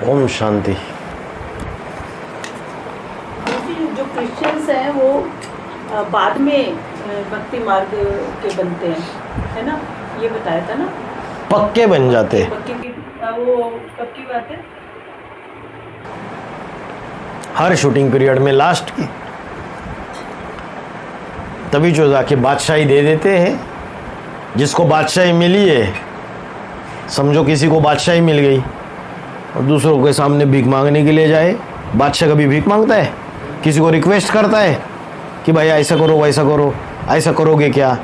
ओम शांति। जो क्रिश्चियंस हैं वो बाद में भक्ति मार्ग के बनते हैं, है ना? ये बताया था ना, पक्के बन जाते हैं। पक्के की वो कब की बात है? हर शूटिंग पीरियड में लास्ट की, तभी जो जाके बादशाही दे देते हैं। जिसको बादशाही मिली है, समझो किसी को बादशाही मिल गई और दूसरों के सामने भीख मांगने के लिए जाए। बादशाह कभी भीख मांगता है? किसी को रिक्वेस्ट करता है कि भाई ऐसा करो वैसा करो, ऐसा करोगे क्या?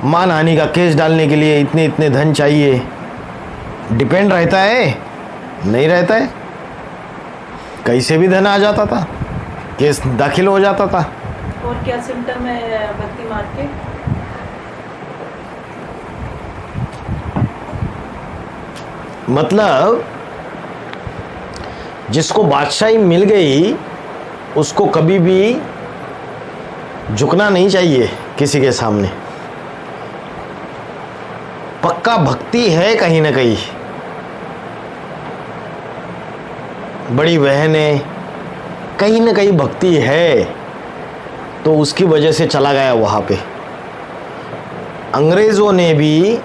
मानहानि का केस डालने के लिए इतने इतने धन चाहिए, डिपेंड रहता है? नहीं रहता है। कैसे भी धन आ जाता था, केस दाखिल हो जाता था। और क्या सिम्टम है भक्ति मार्ग के? मतलब जिसको बादशाही मिल गई उसको कभी भी झुकना नहीं चाहिए किसी के सामने। पक्का भक्ति है कहीं ना कहीं, बड़ी बहन है, कहीं ना कहीं भक्ति है, तो उसकी वजह से चला गया वहां पे। अंग्रेजों ने भी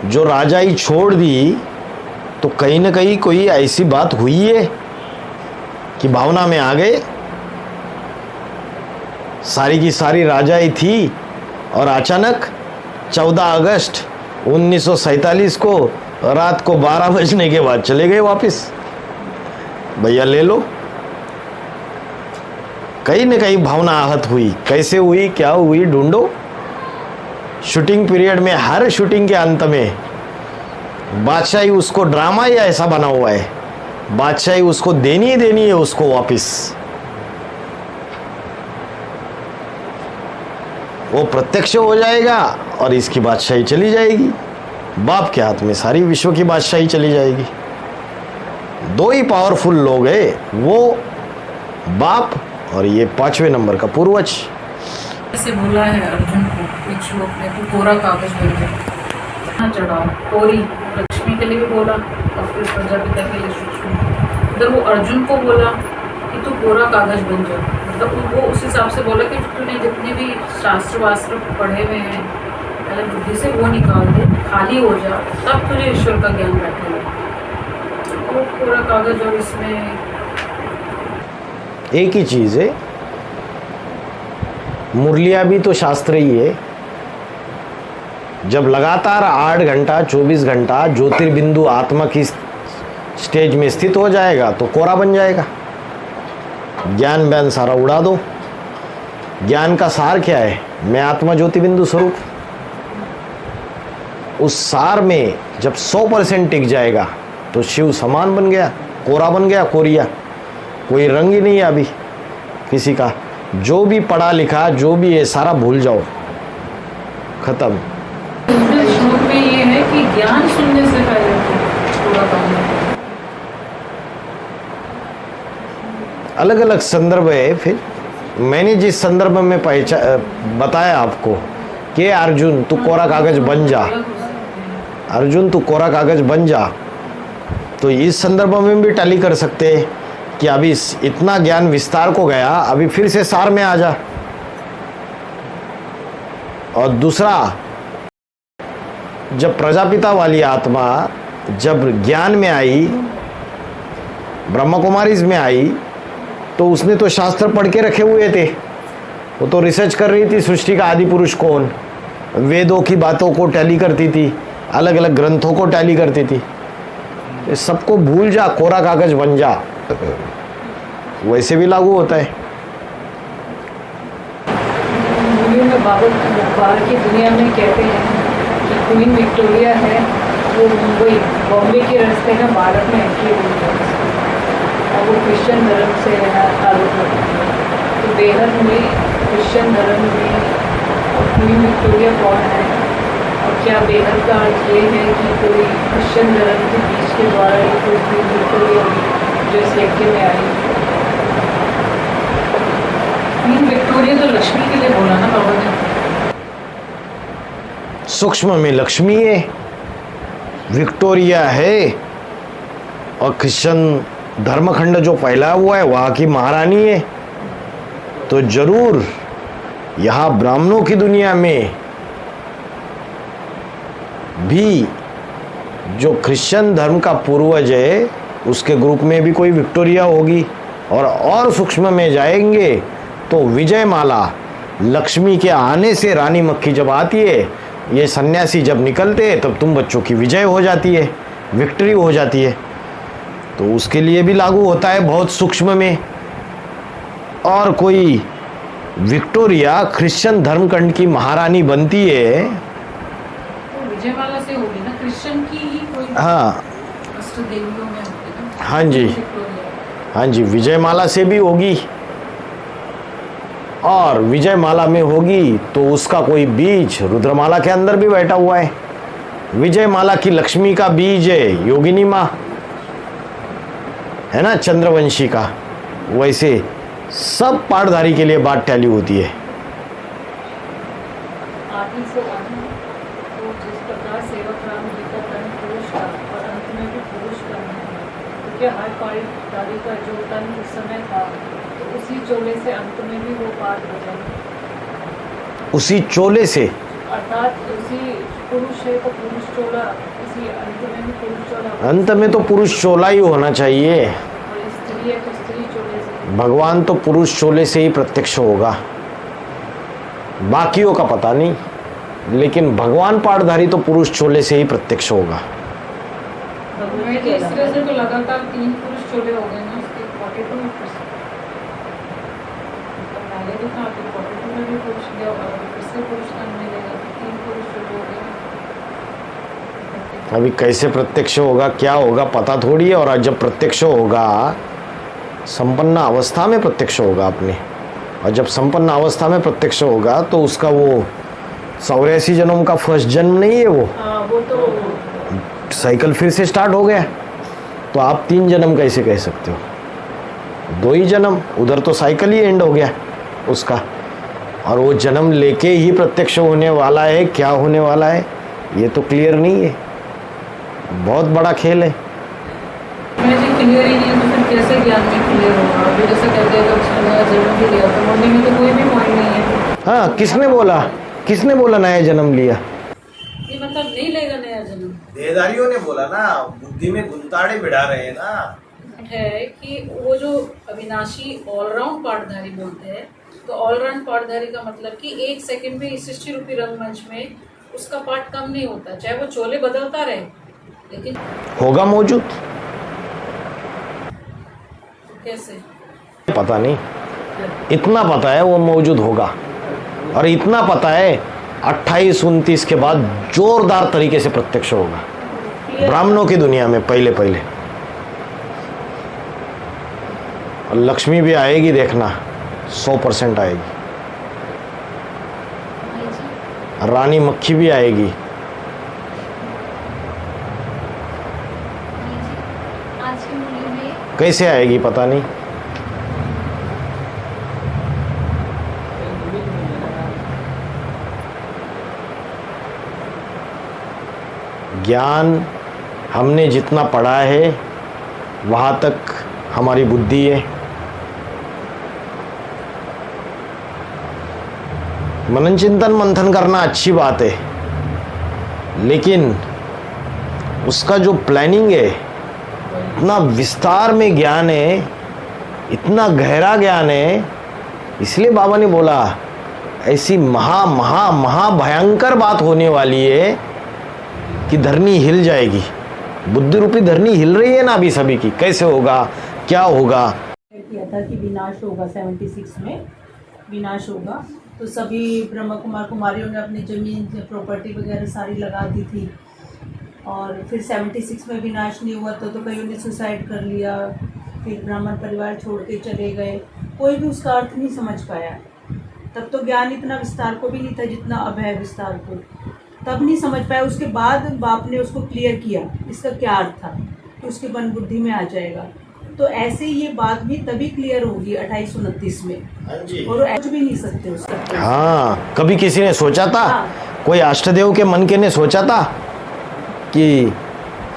जो राजाई छोड़ दी तो कहीं ना कहीं कोई ऐसी बात हुई है कि भावना में आ गए। सारी की सारी राजाई थी और अचानक 14 अगस्त 1947 को रात को 12 बजने के बाद चले गए वापस। भैया ले लो। कहीं ना कहीं भावना आहत हुई। कैसे हुई, क्या हुई, ढूंढो। शूटिंग पीरियड में हर शूटिंग के अंत में बादशाही उसको ड्रामा या ऐसा बना हुआ है, बादशाही उसको देनी ही देनी है उसको वापस। वो प्रत्यक्ष हो जाएगा और इसकी बादशाही चली जाएगी। बाप के हाथ में सारी विश्व की बादशाही चली जाएगी। दो ही पावरफुल लोग हैं, वो बाप और ये 5वें नंबर का पूर्वज। ऐसे बोला है अर्जुन को एक श्लोक में, तू कोरा कागज बन जा। चढ़ा कोरी लक्ष्मी के लिए भी बोला और फिर प्रजापिता के लिए सूक्ष्म। उधर वो अर्जुन को बोला कि तू कोरा कागज बन जा, मतलब वो उस हिसाब से बोला कि तूने जितने भी शास्त्र वास्त्र पढ़े हुए हैं पहले बुद्धि से वो निकाल दे, खाली हो जा, तब तुझे ईश्वर का ज्ञान बैठेगा। वो कोरा कागज और इसमें एक ही चीज है। मुरलिया भी तो शास्त्र ही है। जब लगातार 8 घंटा 24 घंटा ज्योतिर्बिंदु आत्मा की स्टेज में स्थित हो जाएगा तो कोरा बन जाएगा। ज्ञान बयान सारा उड़ा दो। ज्ञान का सार क्या है? मैं आत्मा ज्योतिर्बिंदु स्वरूप। उस सार में जब 100% टिक जाएगा तो शिव समान बन गया, कोरा बन गया, कोरिया। कोई रंग ही नहीं है अभी किसी का। जो भी पढ़ा लिखा जो भी है सारा भूल जाओ, खत्म। श्लोक में ये है कि ज्ञान सुनने से पहले पूरा काम है। अलग अलग संदर्भ है। फिर मैंने जिस संदर्भ में बताया आपको कि अर्जुन तू कोरा कागज बन जा, अर्जुन तू कोरा कागज बन जा, तो इस संदर्भ में भी टैली कर सकते हैं कि अभी इतना ज्ञान विस्तार को गया, अभी फिर से सार में आ जा। और दूसरा, जब प्रजापिता वाली आत्मा जब ज्ञान में आई, ब्रह्मा कुमारीज में आई, तो उसने तो शास्त्र पढ़ के रखे हुए थे। वो तो रिसर्च कर रही थी सृष्टि का आदि पुरुष कौन, वेदों की बातों को टैली करती थी, अलग अलग ग्रंथों को टैली करती थी। सबको भूल जा, कोरा कागज बन जा। वैसे भी लागू होता है। बाहर की दुनिया में कहते हैं कि क्वीन विक्टोरिया है, वो मुंबई बॉम्बे के रास्ते में भारत में एंट्री हुई है और वो क्रिश्चियन धर्म से ताल्लुक रखती है। तो बेहद में क्रिश्चियन धर्म में क्वीन विक्टोरिया कौन है और क्या बेहद का अर्थ ये है कि कोई क्रिश्चियन धर्म के बीच के द्वारा ही कोई क्वीन विक्टोरिया जो इस यज्ञ में आई? क्वीन विक्टोरिया तो लक्ष्मी के लिए बोला ना बाबा ने। सूक्ष्म में लक्ष्मी है, विक्टोरिया है, और क्रिश्चियन धर्मखंड जो फैला हुआ है वहाँ की महारानी है, तो जरूर यहाँ ब्राह्मणों की दुनिया में भी जो क्रिश्चियन धर्म का पूर्वज है उसके ग्रुप में भी कोई विक्टोरिया होगी। और सूक्ष्म में जाएंगे तो विजयमाला, लक्ष्मी के आने से रानी मक्खी जब आती है, ये सन्यासी जब निकलते हैं तब तुम बच्चों की विजय हो जाती है, विक्ट्री हो जाती है। तो उसके लिए भी लागू होता है बहुत सूक्ष्म में। और कोई विक्टोरिया क्रिश्चियन धर्मखंड की महारानी बनती है, तो विजयमाला से होगी ना, क्रिश्चियन की ही कोई हाँ अष्ट देवियों में होती है ना। हाँ जी, हाँ जी, विजयमाला से भी होगी। और विजयमाला में होगी तो उसका कोई बीज रुद्रमाला के अंदर भी बैठा हुआ है। विजयमाला की लक्ष्मी का बीज है योगिनी माँ, है ना, चंद्रवंशी का। वैसे सब पाठधारी के लिए बात टैली होती है। आदि से अंत, तो जिस प्रकार सेवक राम जी का तन पुरुष का और अंत में भी पुरुष का नहीं है, तो क्या हर पाठधारी का जो तन उस समय था तो उसी चोले से अंत में भी वो पाठ हो जाए। उसी चोले से, अर्थात उसी पुरुष है तो पुरुष चोला, उसी अंत में भी पुरुष चोला, अंत में तो पुरुष चोला ही होना चाहिए। और स्त्री है तो स्त्री चोले से। भगवान तो पुरुष चोले से ही प्रत्यक्ष होगा, बाकियों का पता नहीं, लेकिन भगवान पाठधारी तो पुरुष चोले से ही प्रत्यक्ष होगा। इस तरह से तो लगातार 3 पुरुष चोले हो गए ना उसके 42%। तो पहले भी था कि 42 में भी पुरुष दिया और फिर से पुरुष तन मिलेगा, तो 3 पुरुष चोले हो गए। अभी कैसे प्रत्यक्ष होगा, क्या होगा, पता थोड़ी है। और जब प्रत्यक्ष होगा, संपन्न अवस्था में प्रत्यक्ष होगा अपने, और जब संपन्न अवस्था में प्रत्यक्ष होगा तो उसका वो 84 जन्म का फर्स्ट जन्म नहीं है वो तो साइकिल फिर से स्टार्ट हो गया। तो आप 3 जन्म कैसे कह सकते हो? 2 ही जन्म, उधर तो साइकिल ही एंड हो गया उसका। और वो जन्म लेके ही प्रत्यक्ष होने वाला है, क्या होने वाला है ये तो क्लियर नहीं है। बहुत बड़ा खेल है। मैं जी क्लियर ही नहीं है तो फिर कैसे ज्ञान में क्लियर होगा? अभी जैसे कहते हैं जब नया जन्म भी लिया तो मरने में तो कोई भी पॉइंट नहीं है। हाँ, किसने बोला नया जन्म लिया? ये मतलब नहीं लेगा नया जन्म, देहधारियों ने बोला ना, बुद्धि में गुंताड़े बिठा रहे हैं ना। है कि वो जो अविनाशी ऑलराउंड पाठधारी बोलते हैं, तो ऑलराउंड पाठधारी का मतलब कि 1 सेकंड में इस सृष्टि रूपी रंगमंच में उसका पाठ कम नहीं होता, चाहे वो चोले बदलता रहे, लेकिन होगा मौजूद, कैसे पता नहीं। इतना पता है वो मौजूद होगा, और इतना पता है 28-29 के बाद जोरदार तरीके से प्रत्यक्ष होगा ब्राह्मणों की दुनिया में पहले। और लक्ष्मी भी आएगी, देखना 100% आएगी। रानी मक्खी भी आएगी। कैसे आएगी पता नहीं। ज्ञान हमने जितना पढ़ा है वहाँ तक हमारी बुद्धि है। मनन चिंतन मंथन करना अच्छी बात है, लेकिन उसका जो प्लानिंग है, इतना विस्तार में ज्ञान है, इतना गहरा ज्ञान है, इसलिए बाबा ने बोला ऐसी महा महा महा भयंकर बात होने वाली है कि धरनी हिल जाएगी। बुद्धि रूपी धरनी हिल रही है ना अभी सभी की। कैसे होगा, क्या होगा? किया था कि विनाश होगा, 76 में विनाश होगा, तो सभी ब्रह्म कुमार कुमारियों ने अपनी ज़मीन प्रॉपर्टी वगैरह सारी लगा दी थी। और फिर 76 में विनाश नहीं हुआ तो कईयों ने सुसाइड कर लिया, फिर ब्राह्मण परिवार छोड़ के चले गए। कोई भी उसका अर्थ नहीं समझ पाया। तब तो ज्ञान इतना विस्तार को भी नहीं था जितना अब है विस्तार को, तब नहीं समझ पाया। उसके बाद बाप ने उसको क्लियर किया इसका क्या अर्थ था, कि उसके मन बुद्धि में आ जाएगा। तो ऐसे ये बात भी तभी क्लियर होगी 2829 में, और कुछ भी नहीं सकते उसका। हाँ, कभी किसी ने सोचा था? हाँ। कोई अष्टदेव के मन के ने सोचा था कि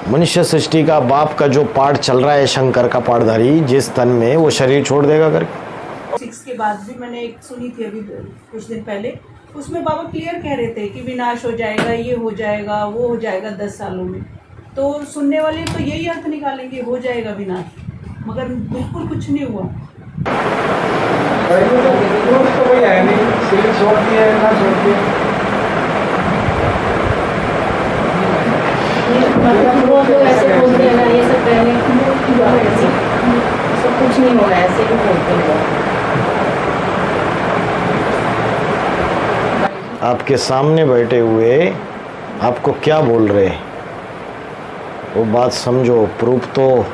मनुष्य सृष्टि का बाप का जो पाठ चल रहा है, शंकर का पाठधारी जिस तन में, वो शरीर छोड़ देगा करके। 6 के बाद भी मैंने एक सुनी थी अभी कुछ दिन पहले, उसमें बाबा क्लियर कह रहे थे कि विनाश हो जाएगा, ये हो जाएगा, वो हो जाएगा 10 सालों में। तो सुनने वाले तो यही अर्थ निकालेंगे हो जाएगा विनाश, मगर बिल्कुल कुछ नहीं हुआ। तो कोई है नहीं, सिर्फ छोड़ दिया है ना, छोड़ दिया। वो तो ऐसे बोलते हैं ना, ये सब पहले सब कुछ नहीं होगा, ऐसे ही बोलते हैं। आपके सामने बैठे हुए आपको क्या बोल रहे हैं वो बात समझो। प्रूफ तो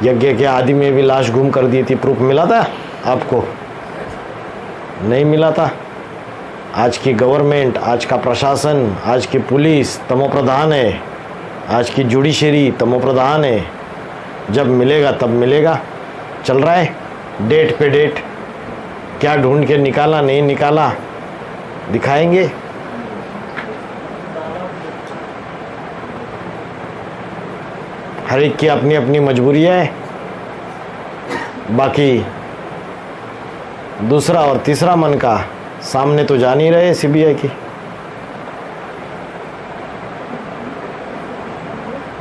यज्ञ के आदि में भी लाश गुम कर दी थी, प्रूफ मिला था आपको? नहीं मिला था। आज की गवर्नमेंट, आज का प्रशासन, आज की पुलिस तमोप्रधान है, आज की जुडिशरी तमोप्रधान है। जब मिलेगा तब मिलेगा। चल रहा है डेट पे डेट, क्या ढूंढ के निकाला नहीं निकाला दिखाएंगे। हर एक की अपनी अपनी मजबूरी है। बाकी दूसरा और तीसरा मन का सामने तो जा नहीं रहे सीबीआई की।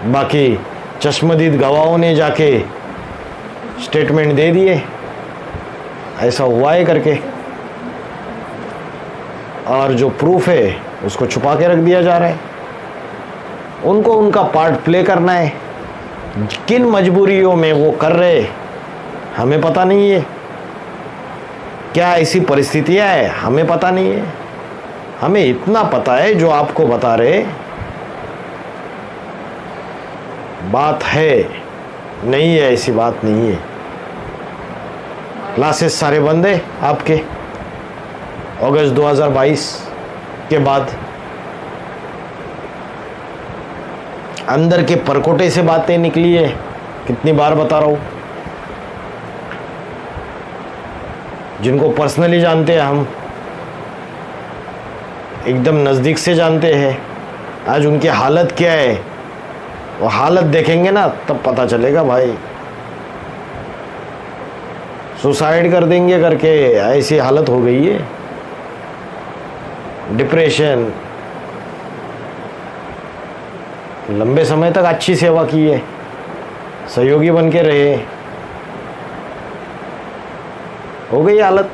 बाकी चश्मदीद गवाहों ने जाके स्टेटमेंट दे दिए ऐसा हुआ है करके, और जो प्रूफ है उसको छुपा के रख दिया जा रहा है। उनको उनका पार्ट प्ले करना है। किन मजबूरियों में वो कर रहे हमें पता नहीं है, क्या ऐसी परिस्थितियां है हमें पता नहीं है। हमें इतना पता है जो आपको बता रहे बात है, नहीं है ऐसी बात नहीं है। क्लासेस सारे बंद है आपके अगस्त 2022 के बाद। अंदर के परकोटे से बातें निकली है, कितनी बार बता रहा हूँ। जिनको पर्सनली जानते हैं हम, एकदम नज़दीक से जानते हैं, आज उनकी हालत क्या है वो हालत देखेंगे ना तब पता चलेगा भाई। सुसाइड कर देंगे करके ऐसी हालत हो गई है। डिप्रेशन, लंबे समय तक अच्छी सेवा की है, सहयोगी बन के रहे, हो गई हालत।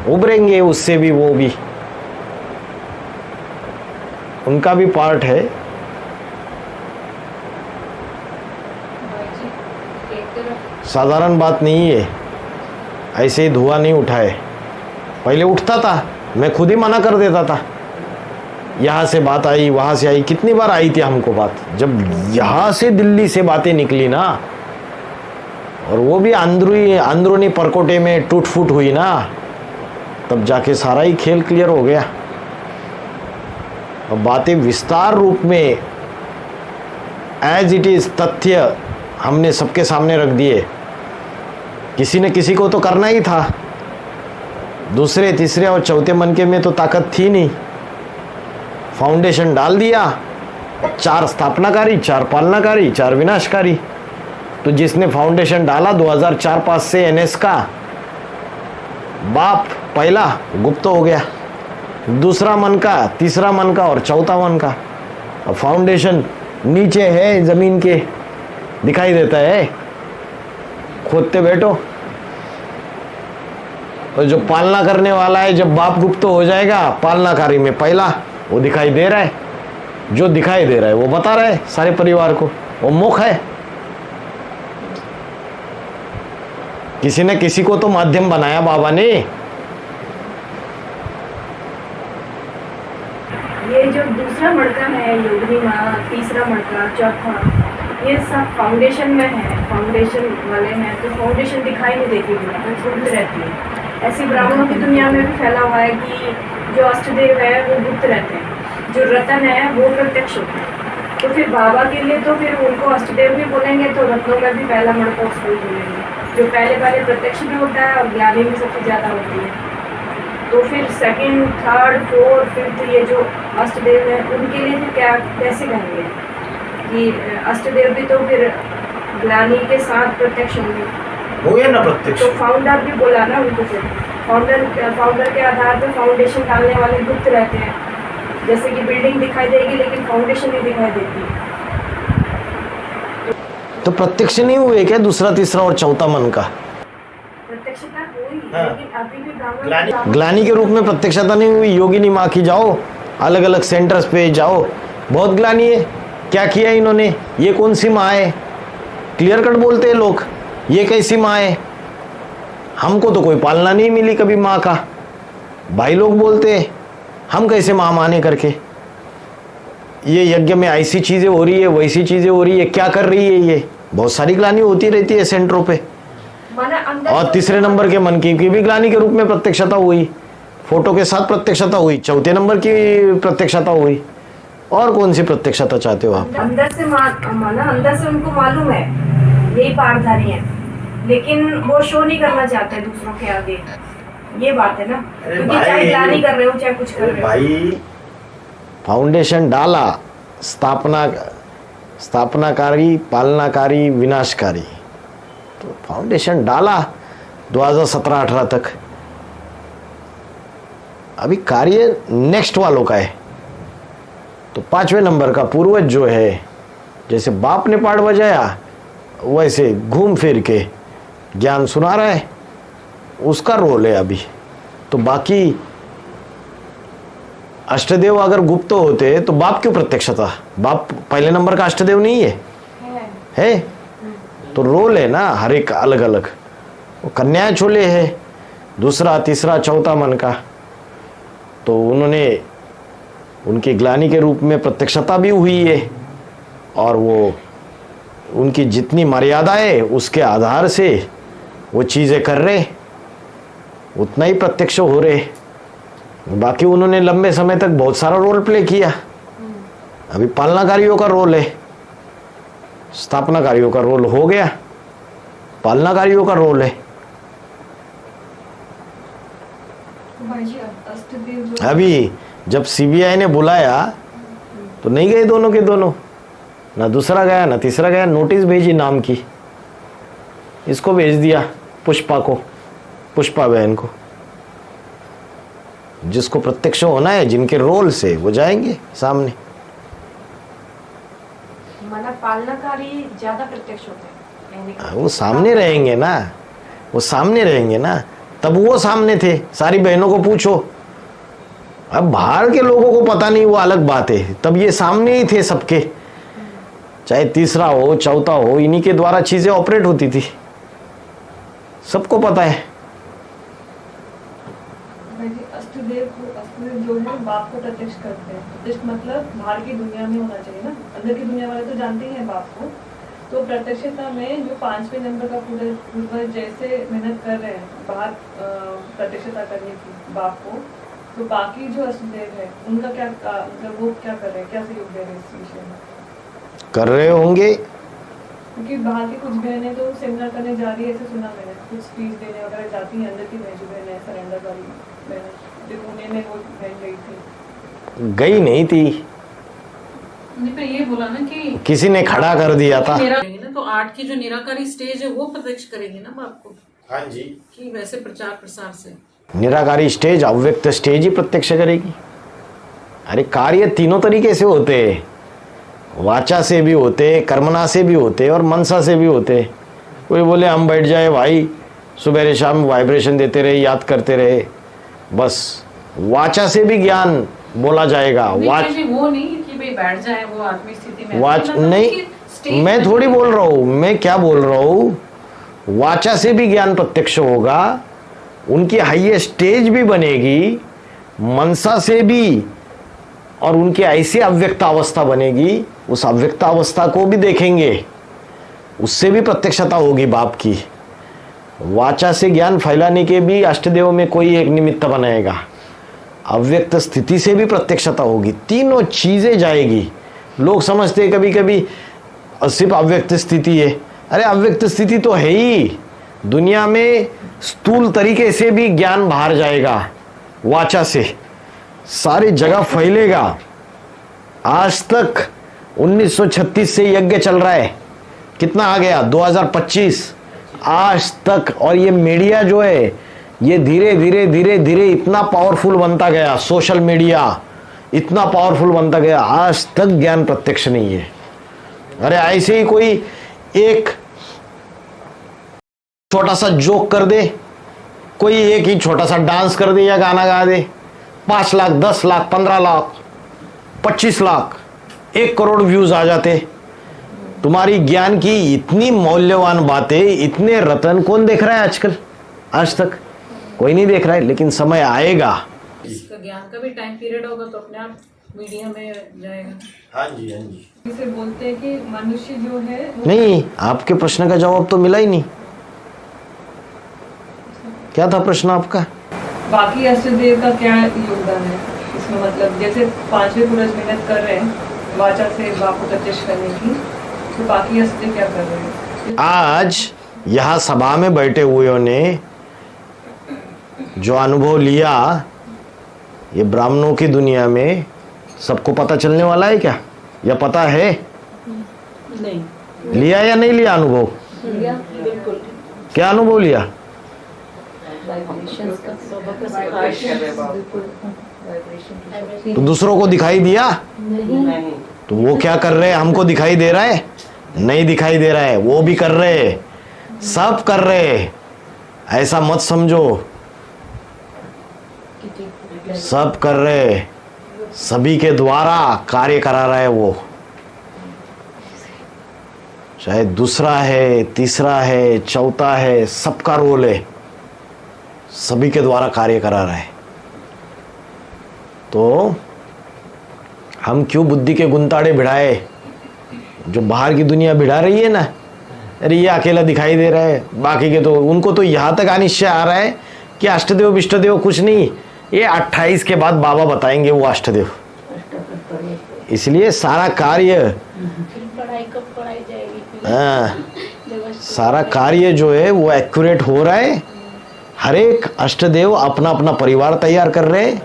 उभरेंगे उससे भी, वो भी उनका भी पार्ट है। साधारण बात नहीं है, ऐसे ही धुआं नहीं उठाए। पहले उठता था, मैं खुद ही मना कर देता था। यहाँ से बात आई, वहाँ से आई, कितनी बार आई थी हमको बात। जब यहाँ से दिल्ली से बातें निकली ना, और वो भी अंदरूनी परकोटे में टूट फूट हुई ना, तब जाके सारा ही खेल क्लियर हो गया। और बातें विस्तार रूप में एज इट इज तथ्य हमने सबके सामने रख दिए। किसी ने किसी को तो करना ही था। दूसरे, तीसरे और चौथे मन के में तो ताकत थी नहीं। फाउंडेशन डाल दिया, 4 स्थापनाकारी, 4 पालनाकारी, 4 विनाशकारी। तो जिसने फाउंडेशन डाला 2004-5 से एनएस का, बाप पहला गुप्त हो गया, दूसरा मन का, तीसरा मन का और चौथा मन का। और फाउंडेशन नीचे है, जमीन के दिखाई देता है, खोदते बैठो। और जो पालना करने वाला है, जब बाप गुप्त हो जाएगा, पालनाकारी में पहला वो दिखाई दे रहा है। जो दिखाई दे रहा है वो बता रहा है सारे परिवार को, वो मुख है। किसी ने किसी को तो माध्यम बनाया बाबा ने। ये जो दूसरा मड़का है, योगिनी माँ, तीसरा मड़का, चौथा, ये सब फाउंडेशन में है, फाउंडेशन वाले हैं। तो फाउंडेशन दिखाई नहीं देती, तो गुप्त रहती है। ऐसी ब्राह्मणों की दुनिया में भी फैला हुआ है कि जो अष्टदेव है वो गुप्त रहते हैं, जो रतन है वो प्रत्यक्ष होते हैं। तो फिर बाबा के लिए तो फिर उनको अष्टदेव भी बोलेंगे, तो रत्नों में भी पहला मड़का उसको ही बोलेंगे, जो पहले प्रत्यक्ष भी होता है और ज्ञानी भी सबसे ज़्यादा होती है। तो फिर सेकंड, थर्ड, फोर्थ, फिफ्थ, ये जो अष्टदेव है उनके लिए फिर क्या कैसे कहेंगे कि अष्टदेव भी तो फिर ग्लानि के साथ प्रत्यक्ष होंगे। हो गया ना प्रत्यक्ष। तो फाउंडर भी बोला ना उनको, फिर फाउंडर के आधार पर फाउंडेशन डालने वाले गुप्त रहते हैं। जैसे कि बिल्डिंग दिखाई देगी लेकिन फाउंडेशन नहीं दिखाई देती। तो प्रत्यक्ष नहीं हुए क्या दूसरा, तीसरा और चौथा मन का? प्रत्यक्षता हुई, हाँ। लेकिन अभी भी ब्राह्मण ग्लानि के रूप में प्रत्यक्षता नहीं हुई। योगिनी माँ की जाओ, अलग अलग सेंटर्स पे जाओ, बहुत ग्लानि है। क्या किया इन्होंने? ये कौन सी माँ है? क्लियर कट बोलते हैं लोग, ये कैसी माँ है? हमको तो कोई पालना नहीं मिली कभी माँ का। भाई लोग बोलते हैं हम कैसे माँ माने करके। ये यज्ञ में ऐसी चीजें हो रही है, वैसी चीजें हो रही है, क्या कर रही है ये? बहुत सारी ग्लानि होती रहती है सेंटरों पे। माना अंदर और तीसरे नंबर के मन की भी ग्लानि के रूप में प्रत्यक्षता हुई, फोटो के साथ प्रत्यक्षता हुई, चौथे नंबर की प्रत्यक्षता हुई। और कौन सी प्रत्यक्षता चाहते हो आप? अंदर से माना अंदर से उनको मालूम है यही पाठधारी है, लेकिन वो शो नहीं करना चाहते दूसरों के आगे। ये बात है ना, क्योंकि चाहे ग्लानि कर रहे हो चाहे कुछ कर रहे हो। भाई फाउंडेशन डाला, स्थापनाकारी, पालनाकारी, विनाशकारी। तो फाउंडेशन डाला 2017-18 तक। अभी कार्य नेक्स्ट वालों का है। तो 5वें नंबर का पूर्वज जो है, जैसे बाप ने पाठ बजाया वैसे घूम फिर के ज्ञान सुना रहा है, उसका रोल है अभी। तो बाकी अष्टदेव अगर गुप्त होते तो बाप क्यों प्रत्यक्ष था? बाप पहले नंबर का अष्टदेव नहीं है? तो रोल है ना हर एक अलग अलग। वो कन्या छोले है, दूसरा, तीसरा, चौथा मन का। तो उन्होंने उनकी ग्लानि के रूप में प्रत्यक्षता भी हुई है, और वो उनकी जितनी मर्यादा है उसके आधार से वो चीज़ें कर रहे, उतना ही प्रत्यक्ष हो रहे। बाकी उन्होंने लंबे समय तक बहुत सारा रोल प्ले किया। अभी पालनाकारियों का रोल है, स्थापनाकारियों का रोल हो गया, पालनाकारियों का रोल है। अभी जब सीबीआई ने बुलाया तो नहीं गए दोनों के दोनों, ना दूसरा गया ना तीसरा गया। नोटिस भेजी नाम की, इसको भेज दिया पुष्पा को, पुष्पा बहन को। जिसको प्रत्यक्ष होना है, जिनके रोल से, वो जाएंगे सामने। माना पालनाकारी ज्यादा प्रत्यक्ष होते हैं, वो सामने रहेंगे ना, वो सामने रहेंगे ना। तब वो सामने थे, सारी बहनों को पूछो। अब बाहर के लोगों को पता नहीं, वो अलग बात है। तब ये सामने ही थे सबके, चाहे तीसरा हो चौथा हो, इन्हीं के द्वारा चीजें ऑपरेट होती थी, सबको पता है। अष्टदेव जो है बाप को प्रत्यक्ष करते हैं। प्रत्यक्ष मतलब बाहर की दुनिया में होना चाहिए ना, अंदर की दुनिया वाले तो जानते ही हैं बाप को। तो प्रत्यक्षता में जो 5वें नंबर का पूर्वज जैसे मेहनत कर रहे हैं बाहर प्रत्यक्षता करने की बाप को, तो बाकी जो अष्टदेव है उनका क्या मतलब वो क्या कर रहे हैं, क्या सहयोग दे रहे हैं इस विषय में? कर रहे होंगे, क्योंकि बाहर की कुछ बहनें तो सेमिनार करने जा रही है, ऐसे सुना मैंने। कुछ स्पीच देने वगैरह जाती हैं, अंदर की बहन है सरेंडर वाली बहन, जो पुणे में वो बहन गई थी। गई नहीं थी, नहीं पर ये बोला ना कि किसी ने खड़ा कर दिया था। ना तो 8 की जो निराकारी स्टेज है वो प्रत्यक्ष करेंगे ना बाप को। हाँ जी, कि वैसे प्रचार प्रसार से निराकारी स्टेज, अव्यक्त स्टेज ही प्रत्यक्ष करेगी। अरे कार्य तीनों तरीके से होते हैं, वाचा से भी होते, कर्मणा से भी होते और मनसा से भी होते। कोई बोले हम बैठ जाए भाई, सुबह शाम वाइब्रेशन देते रहे, याद करते रहे, बस वाचा से भी ज्ञान बोला जाएगा। वो नहीं कि भाई बैठ जाए वो आत्मिक स्थिति में, वाच नहीं, मैं थोड़ी बोल रहा हूँ, मैं क्या बोल रहा हूँ, वाचा से भी ज्ञान प्रत्यक्ष होगा, उनकी हाईएस्ट स्टेज भी बनेगी, मनसा से भी, और उनकी ऐसी अव्यक्त अवस्था बनेगी, उस अव्यक्त अवस्था को भी देखेंगे, उससे भी प्रत्यक्षता होगी बाप की। वाचा से ज्ञान फैलाने के भी अष्टदेव में कोई एक निमित्त बनाएगा, अव्यक्त स्थिति से भी प्रत्यक्षता होगी, तीनों चीजें जाएगी। लोग समझते हैं कभी कभी सिर्फ अव्यक्त स्थिति है। अरे अव्यक्त स्थिति तो है ही, दुनिया में स्थूल तरीके से भी ज्ञान बाहर जाएगा, वाचा से सारी जगह फैलेगा। आज तक 1936 से यज्ञ चल रहा है, कितना आ गया 2025 आज तक। और ये मीडिया जो है ये धीरे धीरे धीरे धीरे इतना पावरफुल बनता गया, सोशल मीडिया इतना पावरफुल बनता गया, आज तक ज्ञान प्रत्यक्ष नहीं है। अरे ऐसे ही कोई एक छोटा सा जोक कर दे, कोई एक ही छोटा सा डांस कर दे या गाना गा दे, 5 लाख 10 लाख 15 लाख 25 लाख 1 करोड़ व्यूज आ जाते। तुम्हारी ज्ञान की इतनी मौल्यवान बातें, इतने रतन कौन देख रहा है आजकल? आज तक कोई नहीं देख रहा है, लेकिन समय आएगा। इसका ज्ञान का भी टाइम पीरियड होगा तो अपने आप मीडिया में जाएगा। हाँ जी, हाँ जी। इसे बोलते हैं कि मनुष्य जो है नहीं, आपके प्रश्न का जवाब तो मिला ही नहीं। क्या था प्रश्न आपका? बाकी अष्टदेव का क्या योगदान है इसमें? मतलब जैसे 5वें पूर्वज मेहनत कर रहे हैं वाचा से बाप को प्रत्यक्ष करने की, तो बाकी अष्टदेव क्या कर रहे हैं? आज यहाँ सभा में बैठे हुए ने जो अनुभव लिया, ये ब्राह्मणों की दुनिया में सबको पता चलने वाला है क्या, या पता है? नहीं लिया या नहीं लिया अनुभव? बिल्कुल क्या अनुभव लिया? तो दूसरों को दिखाई दिया? तो वो क्या कर रहे हैं? हमको दिखाई दे रहा है? नहीं दिखाई दे रहा है, वो भी कर रहे हैं, सब कर रहे हैं। ऐसा मत समझो, सब कर रहे, सभी के द्वारा कार्य करा रहा है वो। चाहे दूसरा है, तीसरा है, चौथा है, सबका रोल है, सभी के द्वारा कार्य करा रहा है। तो हम क्यों बुद्धि के गुंताड़े भिड़ाए? जो बाहर की दुनिया भिड़ा रही है ना, अरे ये अकेला दिखाई दे रहा है, बाकी के तो उनको तो यहाँ तक अनिश्चय आ रहा है कि अष्टदेव विष्टदेव कुछ नहीं, ये 28 के बाद बाबा बताएंगे वो अष्टदेव। इसलिए सारा कार्य, सारा कार्य जो है वो एक्यूरेट हो रहा है। हर एक अष्टदेव अपना अपना परिवार तैयार कर रहे हैं,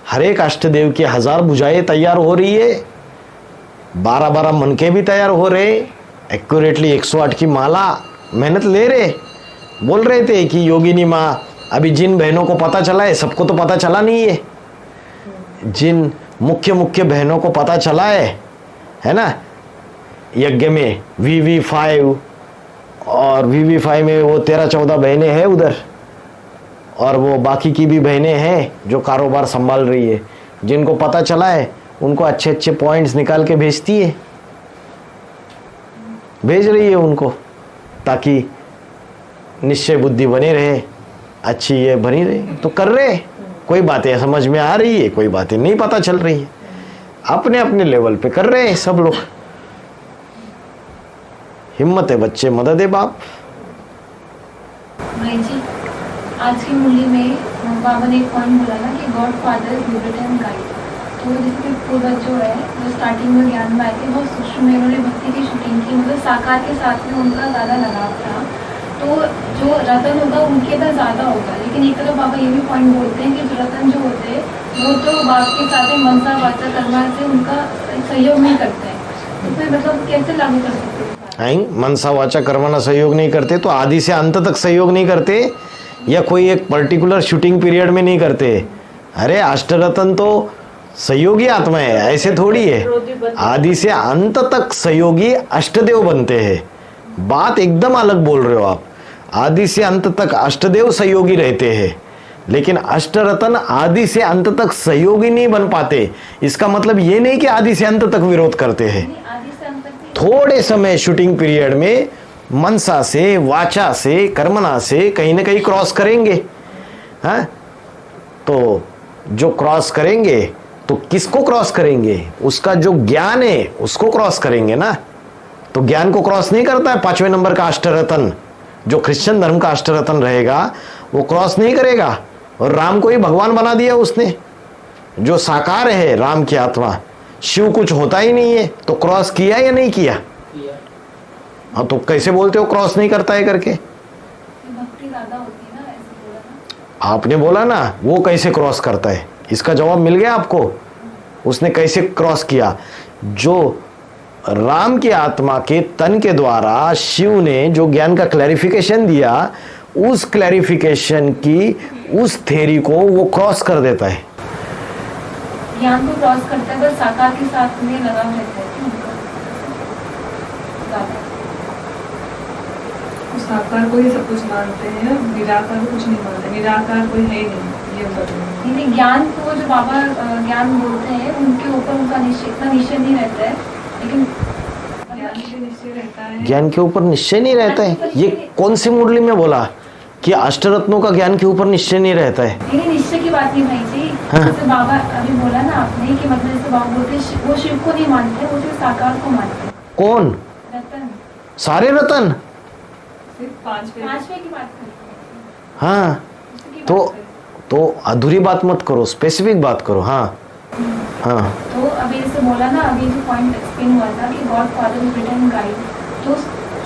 हर एक अष्टदेव की 1000 भुजाएं तैयार हो रही है, 12-12 मनके भी तैयार हो रहे, एक्यूरेटली 108 की माला मेहनत ले रहे। बोल रहे थे कि योगिनी माँ, अभी जिन बहनों को पता चला है, सबको तो पता चला नहीं है, जिन मुख्य मुख्य बहनों को पता चला है ना, यज्ञ में VV5 और VV5 में वो 13-14 बहनें हैं उधर, और वो बाकी की भी बहनें हैं जो कारोबार संभाल रही है। जिनको पता चला है उनको अच्छे अच्छे पॉइंट्स निकाल के भेजती है, भेज रही है उनको, ताकि निश्चय बुद्धि बने रहे, अच्छी ये बनी रहे। तो कर रहे, कोई बातें समझ में आ रही है, कोई बातें नहीं पता चल रही है, अपने अपने लेवल पे कर रहे हैं सब लोग। हिम्मत है बच्चे, मदद है बाप। भाई जी, आज की मूल्य में बाबा ने एक पॉइंट बोला ना कि God father give and guide. तो जिसमें पूर्वज जो है जो स्टार्टिंग में ज्ञान में आए थे, बहुत सूक्ष्म में उन्होंने भक्ति की शूटिंग की, मतलब साकार के साथ में उनका ज़्यादा लगाव था। तो जो रतन होगा उनके पास ज़्यादा होगा, लेकिन एक तरफ बाबा ये भी पॉइंट बोलते हैं कि जो रतन जो होते हैं वो तो बाप के साथ मनसा वाचा कर्मा से उनका सहयोग नहीं करते हैं। तो फिर मतलब कैसे लागू कर सकते हैं? मनसा वाचा कर्मणा सहयोग नहीं करते तो आदि से अंत तक सहयोग नहीं करते, या कोई एक पर्टिकुलर शूटिंग पीरियड में नहीं करते। अरे अष्टरतन तो सहयोगी आत्मा है, ऐसे थोड़ी है। आदि से अंत तक सहयोगी अष्टदेव बनते हैं। बात एकदम अलग बोल रहे हो आप। आदि से अंत तक अष्टदेव सहयोगी रहते हैं, लेकिन अष्टरतन आदि से अंत तक सहयोगी नहीं बन पाते। इसका मतलब ये नहीं कि आदि से अंत तक विरोध करते हैं। थोड़े समय शूटिंग पीरियड में मनसा से, वाचा से, कर्मणा से कहीं ना कहीं क्रॉस करेंगे। हाँ, तो जो क्रॉस करेंगे तो किसको क्रॉस करेंगे? उसका जो ज्ञान है उसको क्रॉस करेंगे ना। तो ज्ञान को क्रॉस नहीं करता है 5वें नंबर का अष्टरतन। जो क्रिश्चियन धर्म का अष्टरतन रहेगा वो क्रॉस नहीं करेगा। और राम को ही भगवान बना दिया उसने, जो साकार है राम की आत्मा। शिव कुछ होता ही नहीं है, तो क्रॉस किया या नहीं किया? हाँ, तो कैसे बोलते हो क्रॉस नहीं करता है करके? भक्ति ज़्यादा होती है ना, ऐसे बोला ना आपने बोला ना, वो कैसे क्रॉस करता है? इसका जवाब मिल गया आपको। उसने कैसे क्रॉस किया? जो राम की आत्मा के तन के द्वारा शिव ने जो ज्ञान का क्लैरिफिकेशन दिया, उस क्लैरिफिकेशन की उस थ्योरी को वो क्रॉस कर देता है। ज्ञान को क्रॉस करता है, बस साकार के साथ में लगा रहता है कि उनका साकार को ही सब कुछ मानते हैं, निराकार को कुछ नहीं मानते, निराकार कोई है ही नहीं, ये बताइए। नहीं, ज्ञान को जो बाबा ज्ञान बोलते हैं उनके ऊपर उनका इतना निश्चय नहीं रहता है, लेकिन ज्ञान के निश्चय रहता है। ज्ञान के ऊपर निश्चय नहीं रहता है। ये कौन सी मुरली में बोला कि अष्टरत्नों का ज्ञान के ऊपर निश्चय नहीं रहता है? नहीं, निश्चय की बात नहीं भाई जी। हाँ। जैसे बाबा अभी बोला ना आपने कि मतलब जैसे बाबा बोलते हैं वो शिव को नहीं मानते, वो सिर्फ साकार को मानते हैं। कौन? रतन। सारे रतन? सिर्फ पांचवे की बात करते हैं। हाँ, उसी की तो बात करते हैं। तो अधूरी बात मत करो, स्पेसिफिक बात करो। हाँ हाँ तो अभी जैसे बोला ना, अभी जो पॉइंट एक्सप्लेन हुआ था कि God father is written guide, तो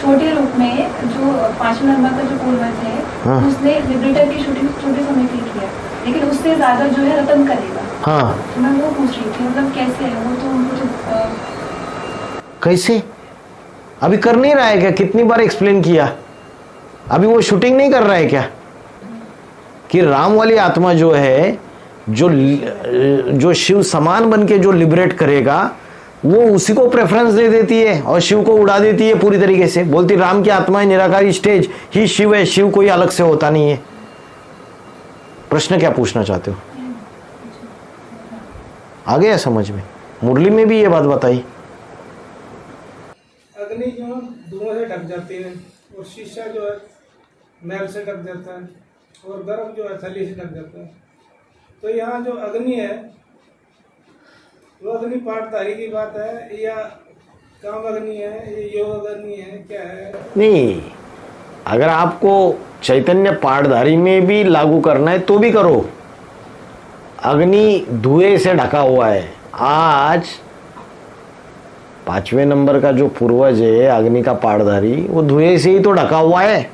छोटे रूप में जो 5वें नंबर का जो पूर्वज है, हाँ। उसने लिबरेटर की शूटिंग छोटे समय पे किया, लेकिन उससे ज्यादा जो है रतन करेगा। हाँ, तो मैं वो पूछ रही थी, मतलब कैसे है वो, तो उनको जो कैसे? अभी कर नहीं रहा है क्या? कितनी बार एक्सप्लेन किया? अभी वो शूटिंग नहीं कर रहा है क्या कि राम वाली आत्मा जो है, जो शिव समान बन के जो लिबरेट करेगा, वो उसी को प्रेफरेंस दे देती है और शिव को उड़ा देती है पूरी तरीके से। बोलती राम की आत्मा है निराकारी स्टेज ही शिव है, शिव कोई अलग से होता नहीं है। प्रश्न क्या पूछना चाहते हो? आ गया समझ में? मुरली में भी ये बात बताई। अग्नि जो धुआं से ढक जाती है और शीशा जो है मैल से ढक जाता है और गर्म जो है थली से ढक जाता है। तो यहाँ जो अग्नि है वो अग्नि पाठधारी की बात है या काम अग्नि है, ये योग अग्नि है, क्या है? नहीं, अगर आपको चैतन्य पाठधारी में भी लागू करना है तो भी करो। अग्नि धुएं से ढका हुआ है। आज 5वें नंबर का जो पूर्वज है अग्नि का पाठधारी, वो धुएं से ही तो ढका हुआ है।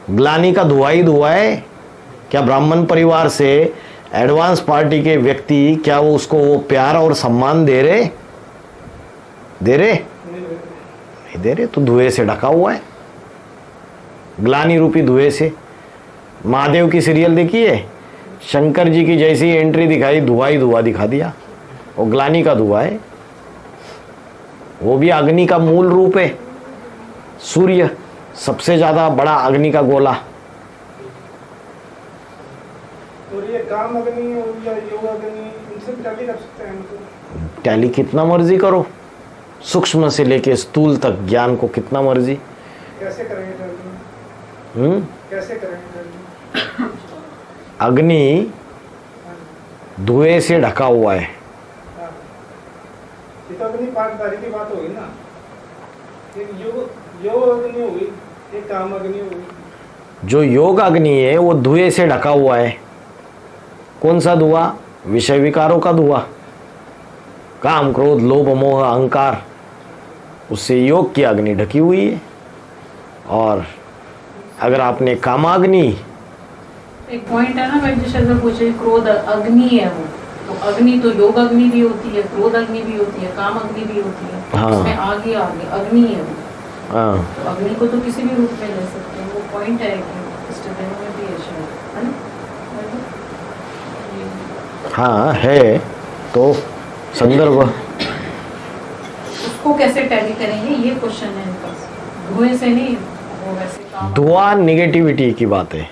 ग्लानि का धुआं ही धुआं है। क्या ब्राह्मण परिवार से एडवांस पार्टी के व्यक्ति क्या वो उसको वो प्यार और सम्मान दे रहे? नहीं दे रहे। तो धुएं से ढका हुआ है, ग्लानि रूपी धुएं से। महादेव की सीरियल देखिए, शंकर जी की जैसी एंट्री दिखाई, धुआं ही धुआं दिखा दिया। वो ग्लानि का धुआं है, वो भी अग्नि का मूल रूप है। सूर्य सबसे ज्यादा बड़ा अग्नि का गोला। और ये काम अग्नि या योग अग्नि, इनसे भी टैली कर सकते हैं हमको? टैली कितना मर्जी करो, सूक्ष्म से लेके स्थूल तक ज्ञान को कितना मर्जी। कैसे करेंगे टैली? कैसे करेंगे टैली? अग्नि धुएं से ढका हुआ है। हाँ। ये तो अग्नि पाठधारी की बात होगी ना। एक योग अग्नि हुई, एक काम अग्नि हुई। जो योग अग्नि है वो धुएं से ढका हुआ है। कौन सा धुआं? विषय विकारों का धुआं, काम क्रोध लोभ मोह अहंकार, उससे योग की अग्नि ढकी हुई है। और अगर आपने कामाग्नि, एक पॉइंट है ना भाई, जैसे पूछे क्रोध अग्नि है वो, तो अग्नि तो योग अग्नि भी होती है, क्रोध अग्नि भी होती है, काम अग्नि भी होती है। हाँ। उसमें आगे अग्नि है वो। हाँ तो अग्नि को तो किसी भी रूप में ले सकते हैं। वो पॉइंट है कि स्टूडेंट में भी है शायद, है ना? हाँ है, तो संदर्भ उसको कैसे टैली करेंगे, ये क्वेश्चन है इनका। धुएं से नहीं, वो वैसे काम। धुआं निगेटिविटी की बात है,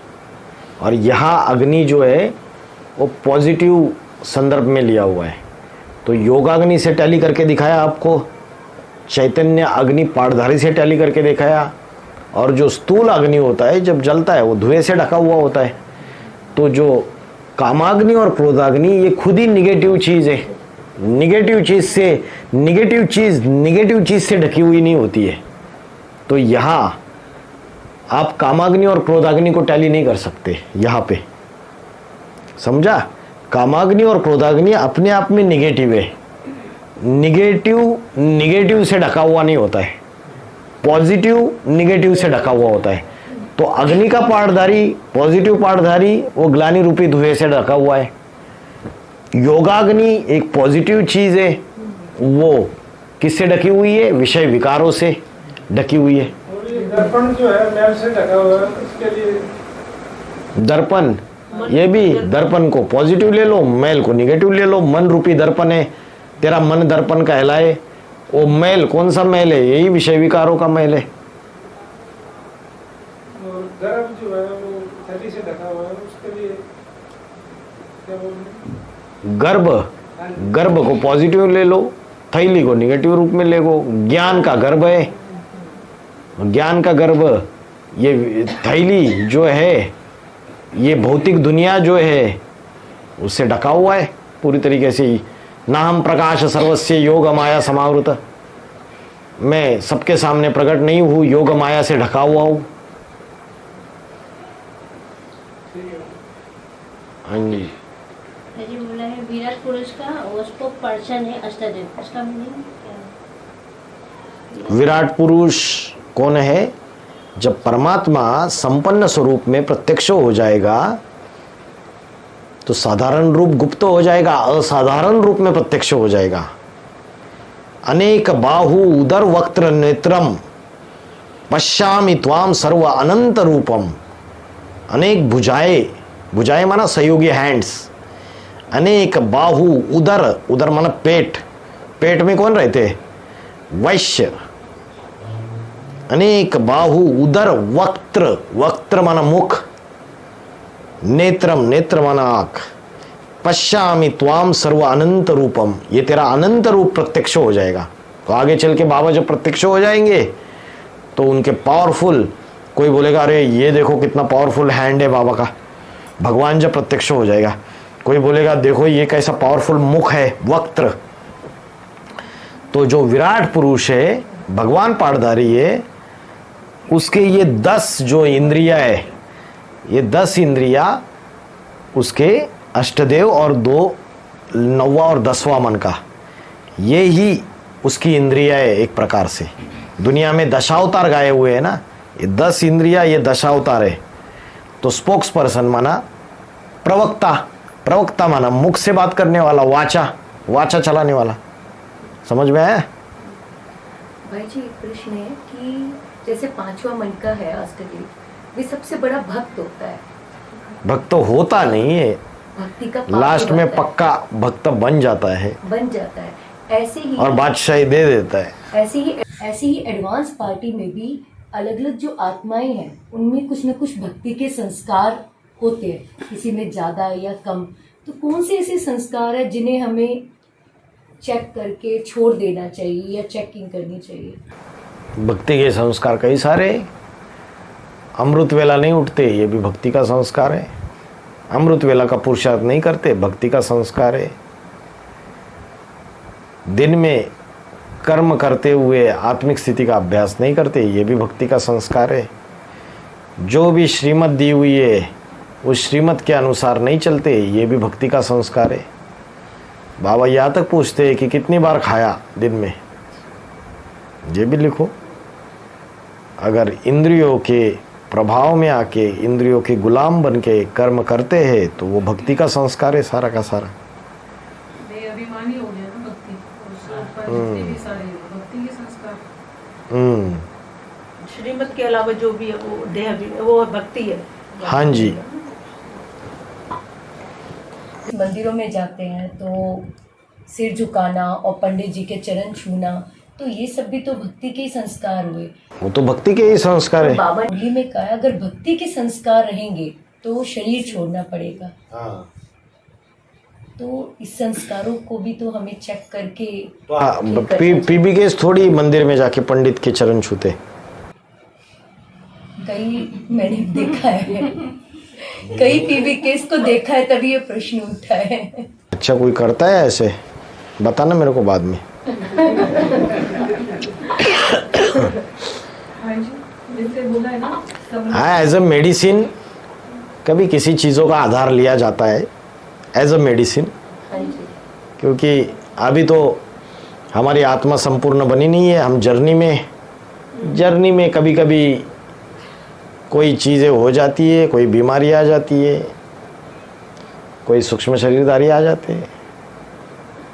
और यहाँ अग्नि जो है वो पॉजिटिव संदर्भ में लिया हुआ है। तो योगाग्नि से टैली करके दिखाया आपको, चैतन्य अग्नि पाठधारी से टैली करके दिखाया, और जो स्थूल अग्नि होता है जब जलता है वो धुएं से ढका हुआ होता है। तो जो कामाग्नि और क्रोधाग्नि ये खुद ही निगेटिव चीज़ है। निगेटिव चीज़ से ढकी हुई नहीं होती है। तो यहाँ आप कामाग्नि और क्रोधाग्नि को टैली नहीं कर सकते। यहाँ पे समझा? कामाग्नि और क्रोधाग्नि अपने आप में निगेटिव है। निगेटिव से ढका हुआ नहीं होता है, पॉजिटिव निगेटिव से ढका हुआ होता है। तो अग्नि का पाठधारी, पॉजिटिव पाठधारी, वो ग्लानि रूपी धुएं से ढका हुआ है। योगाग्नि एक पॉजिटिव चीज़ है, वो किससे ढकी हुई है? विषय विकारों से ढकी हुई है। और ये दर्पण जो है मैल से ढका हुआ है, उसके लिए दर्पण, ये भी दर्पण को पॉजिटिव ले लो, मैल को निगेटिव ले लो। मन रूपी दर्पण है, तेरा मन दर्पण कहलाए। वो मैल कौन सा मैल है? यही विषय विकारों का मैल है। और गर्भ जो है वो थैली से ढका हुआ है, उसके लिए क्या बोलते गर्भ, गर्भ को पॉजिटिव ले लो, थैली को निगेटिव रूप में ले लो। ज्ञान का गर्भ है, ज्ञान का गर्भ। ये थैली जो है, ये भौतिक दुनिया जो है उससे ढका हुआ है पूरी तरीके से ही। ना हम प्रकाश सर्वस्य योग माया समावृत, मैं सबके सामने प्रकट नहीं हूँ, योग माया से ढका हुआ हूँ। हाँ जी। जी बोला है विराट पुरुष का वो पर्सन है अष्टदेव, उसका मीनिंग क्या है? विराट पुरुष कौन है? जब परमात्मा संपन्न स्वरूप में प्रत्यक्ष हो जाएगा तो साधारण रूप गुप्त हो जाएगा, असाधारण रूप में प्रत्यक्ष हो जाएगा। अनेक बाहु उदर वक्त्र नेत्रम पश्यामि त्वाम सर्व अनंत रूपम। अनेक भुजाएं, भुजाएं माना सहयोगी हैंड्स। अनेक बाहु उदर, उदर माना पेट, पेट में कौन रहते? वैश्य। अनेक बाहु उदर वक्त्र, वक्त्र माना मुख, नेत्रम, नेत्र माना आंख। पश्यामि त्वाम सर्व अनंत रूपम, ये तेरा अनंत रूप प्रत्यक्ष हो जाएगा। तो आगे चल के बाबा जब प्रत्यक्ष हो जाएंगे तो उनके पावरफुल, कोई बोलेगा अरे ये देखो कितना पावरफुल हैंड है बाबा का। भगवान जब प्रत्यक्ष हो जाएगा, कोई बोलेगा देखो ये कैसा पावरफुल मुख है, वक्त्र। तो जो विराट पुरुष है, भगवान पाठधारी है, उसके ये 10 जो इंद्रिया है, ये 10 इंद्रिया उसके अष्टदेव और 2 9वां और 10वां मन का, ये ही उसकी इंद्रिया है। एक प्रकार से दुनिया में दशावतार गाए हुए हैं ना, ये 10 इंद्रिया, ये दशावतार है। तो स्पोक्स पर्सन माना प्रवक्ता, प्रवक्ता माना मुख से बात करने वाला, वाचा, वाचा चलाने वाला। समझ में आया? भाई जी एक प्रश्न है कि जैसे 5वां मन का है अष्टदेव, वे सबसे बड़ा भक्त होता है। भक्त तो होता नहीं है, भक्ति का लास्ट में पक्का भक्त बन जाता है, बन जाता है। ऐसे ही और बादशाही दे देता है। ऐसे ही एडवांस पार्टी में भी अलग अलग जो आत्माएं हैं उनमें कुछ न कुछ भक्ति के संस्कार होते हैं, किसी में ज्यादा या कम। तो कौन से ऐसे संस्कार है जिन्हें हमें चेक करके छोड़ देना चाहिए या चेकिंग करनी चाहिए? भक्ति के संस्कार कई सारे। अमृत वेला नहीं उठते, ये भी भक्ति का संस्कार है। अमृत वेला का पुरुषार्थ नहीं करते, भक्ति का संस्कार है। दिन में कर्म करते हुए आत्मिक स्थिति का अभ्यास नहीं करते, ये भी भक्ति का संस्कार है। जो भी श्रीमत दी हुई है उस श्रीमत के अनुसार नहीं चलते, ये भी भक्ति का संस्कार है। बाबा यहाँ तक पूछते हैं कि कितनी बार खाया दिन में, ये भी लिखो। अगर इंद्रियों के प्रभाव में आके इंद्रियों के गुलाम बन के कर्म करते हैं तो वो भक्ति का संस्कार है सारा का सारा। वे अभिमानी हो गया ना भक्ति, और जितने भी सारे भक्ति के संस्कार। श्रीमत के अलावा जो भी है वो देह भी, वो भक्ति है। हाँ जी। मंदिरों में जाते हैं तो सिर झुकाना और पंडित जी के चरण छूना, तो ये सब भी तो भक्ति के ही संस्कार हुए। वो तो भक्ति के ही संस्कार है। बाबा ने में कहा अगर भक्ति के संस्कार रहेंगे तो शरीर छोड़ना पड़ेगा। हाँ। तो इस संस्कारों को भी तो हमें चेक करके तो पीबी थोड़ी मंदिर में जाके पंडित के चरण छूते। कई मैंने देखा है, कई पीबी केस को देखा है, तभी ये प्रश्न उठा है। अच्छा कोई करता है ऐसे? बताना मेरे को बाद में। हाँ, एज अ मेडिसिन कभी किसी चीज़ों का आधार लिया जाता है एज अ मेडिसिन, क्योंकि अभी तो हमारी आत्मा संपूर्ण बनी नहीं है। हम जर्नी में कभी कभी कोई चीज़ें हो जाती है, कोई बीमारी आ जाती है, कोई सूक्ष्म शरीरधारी आ जाते हैं।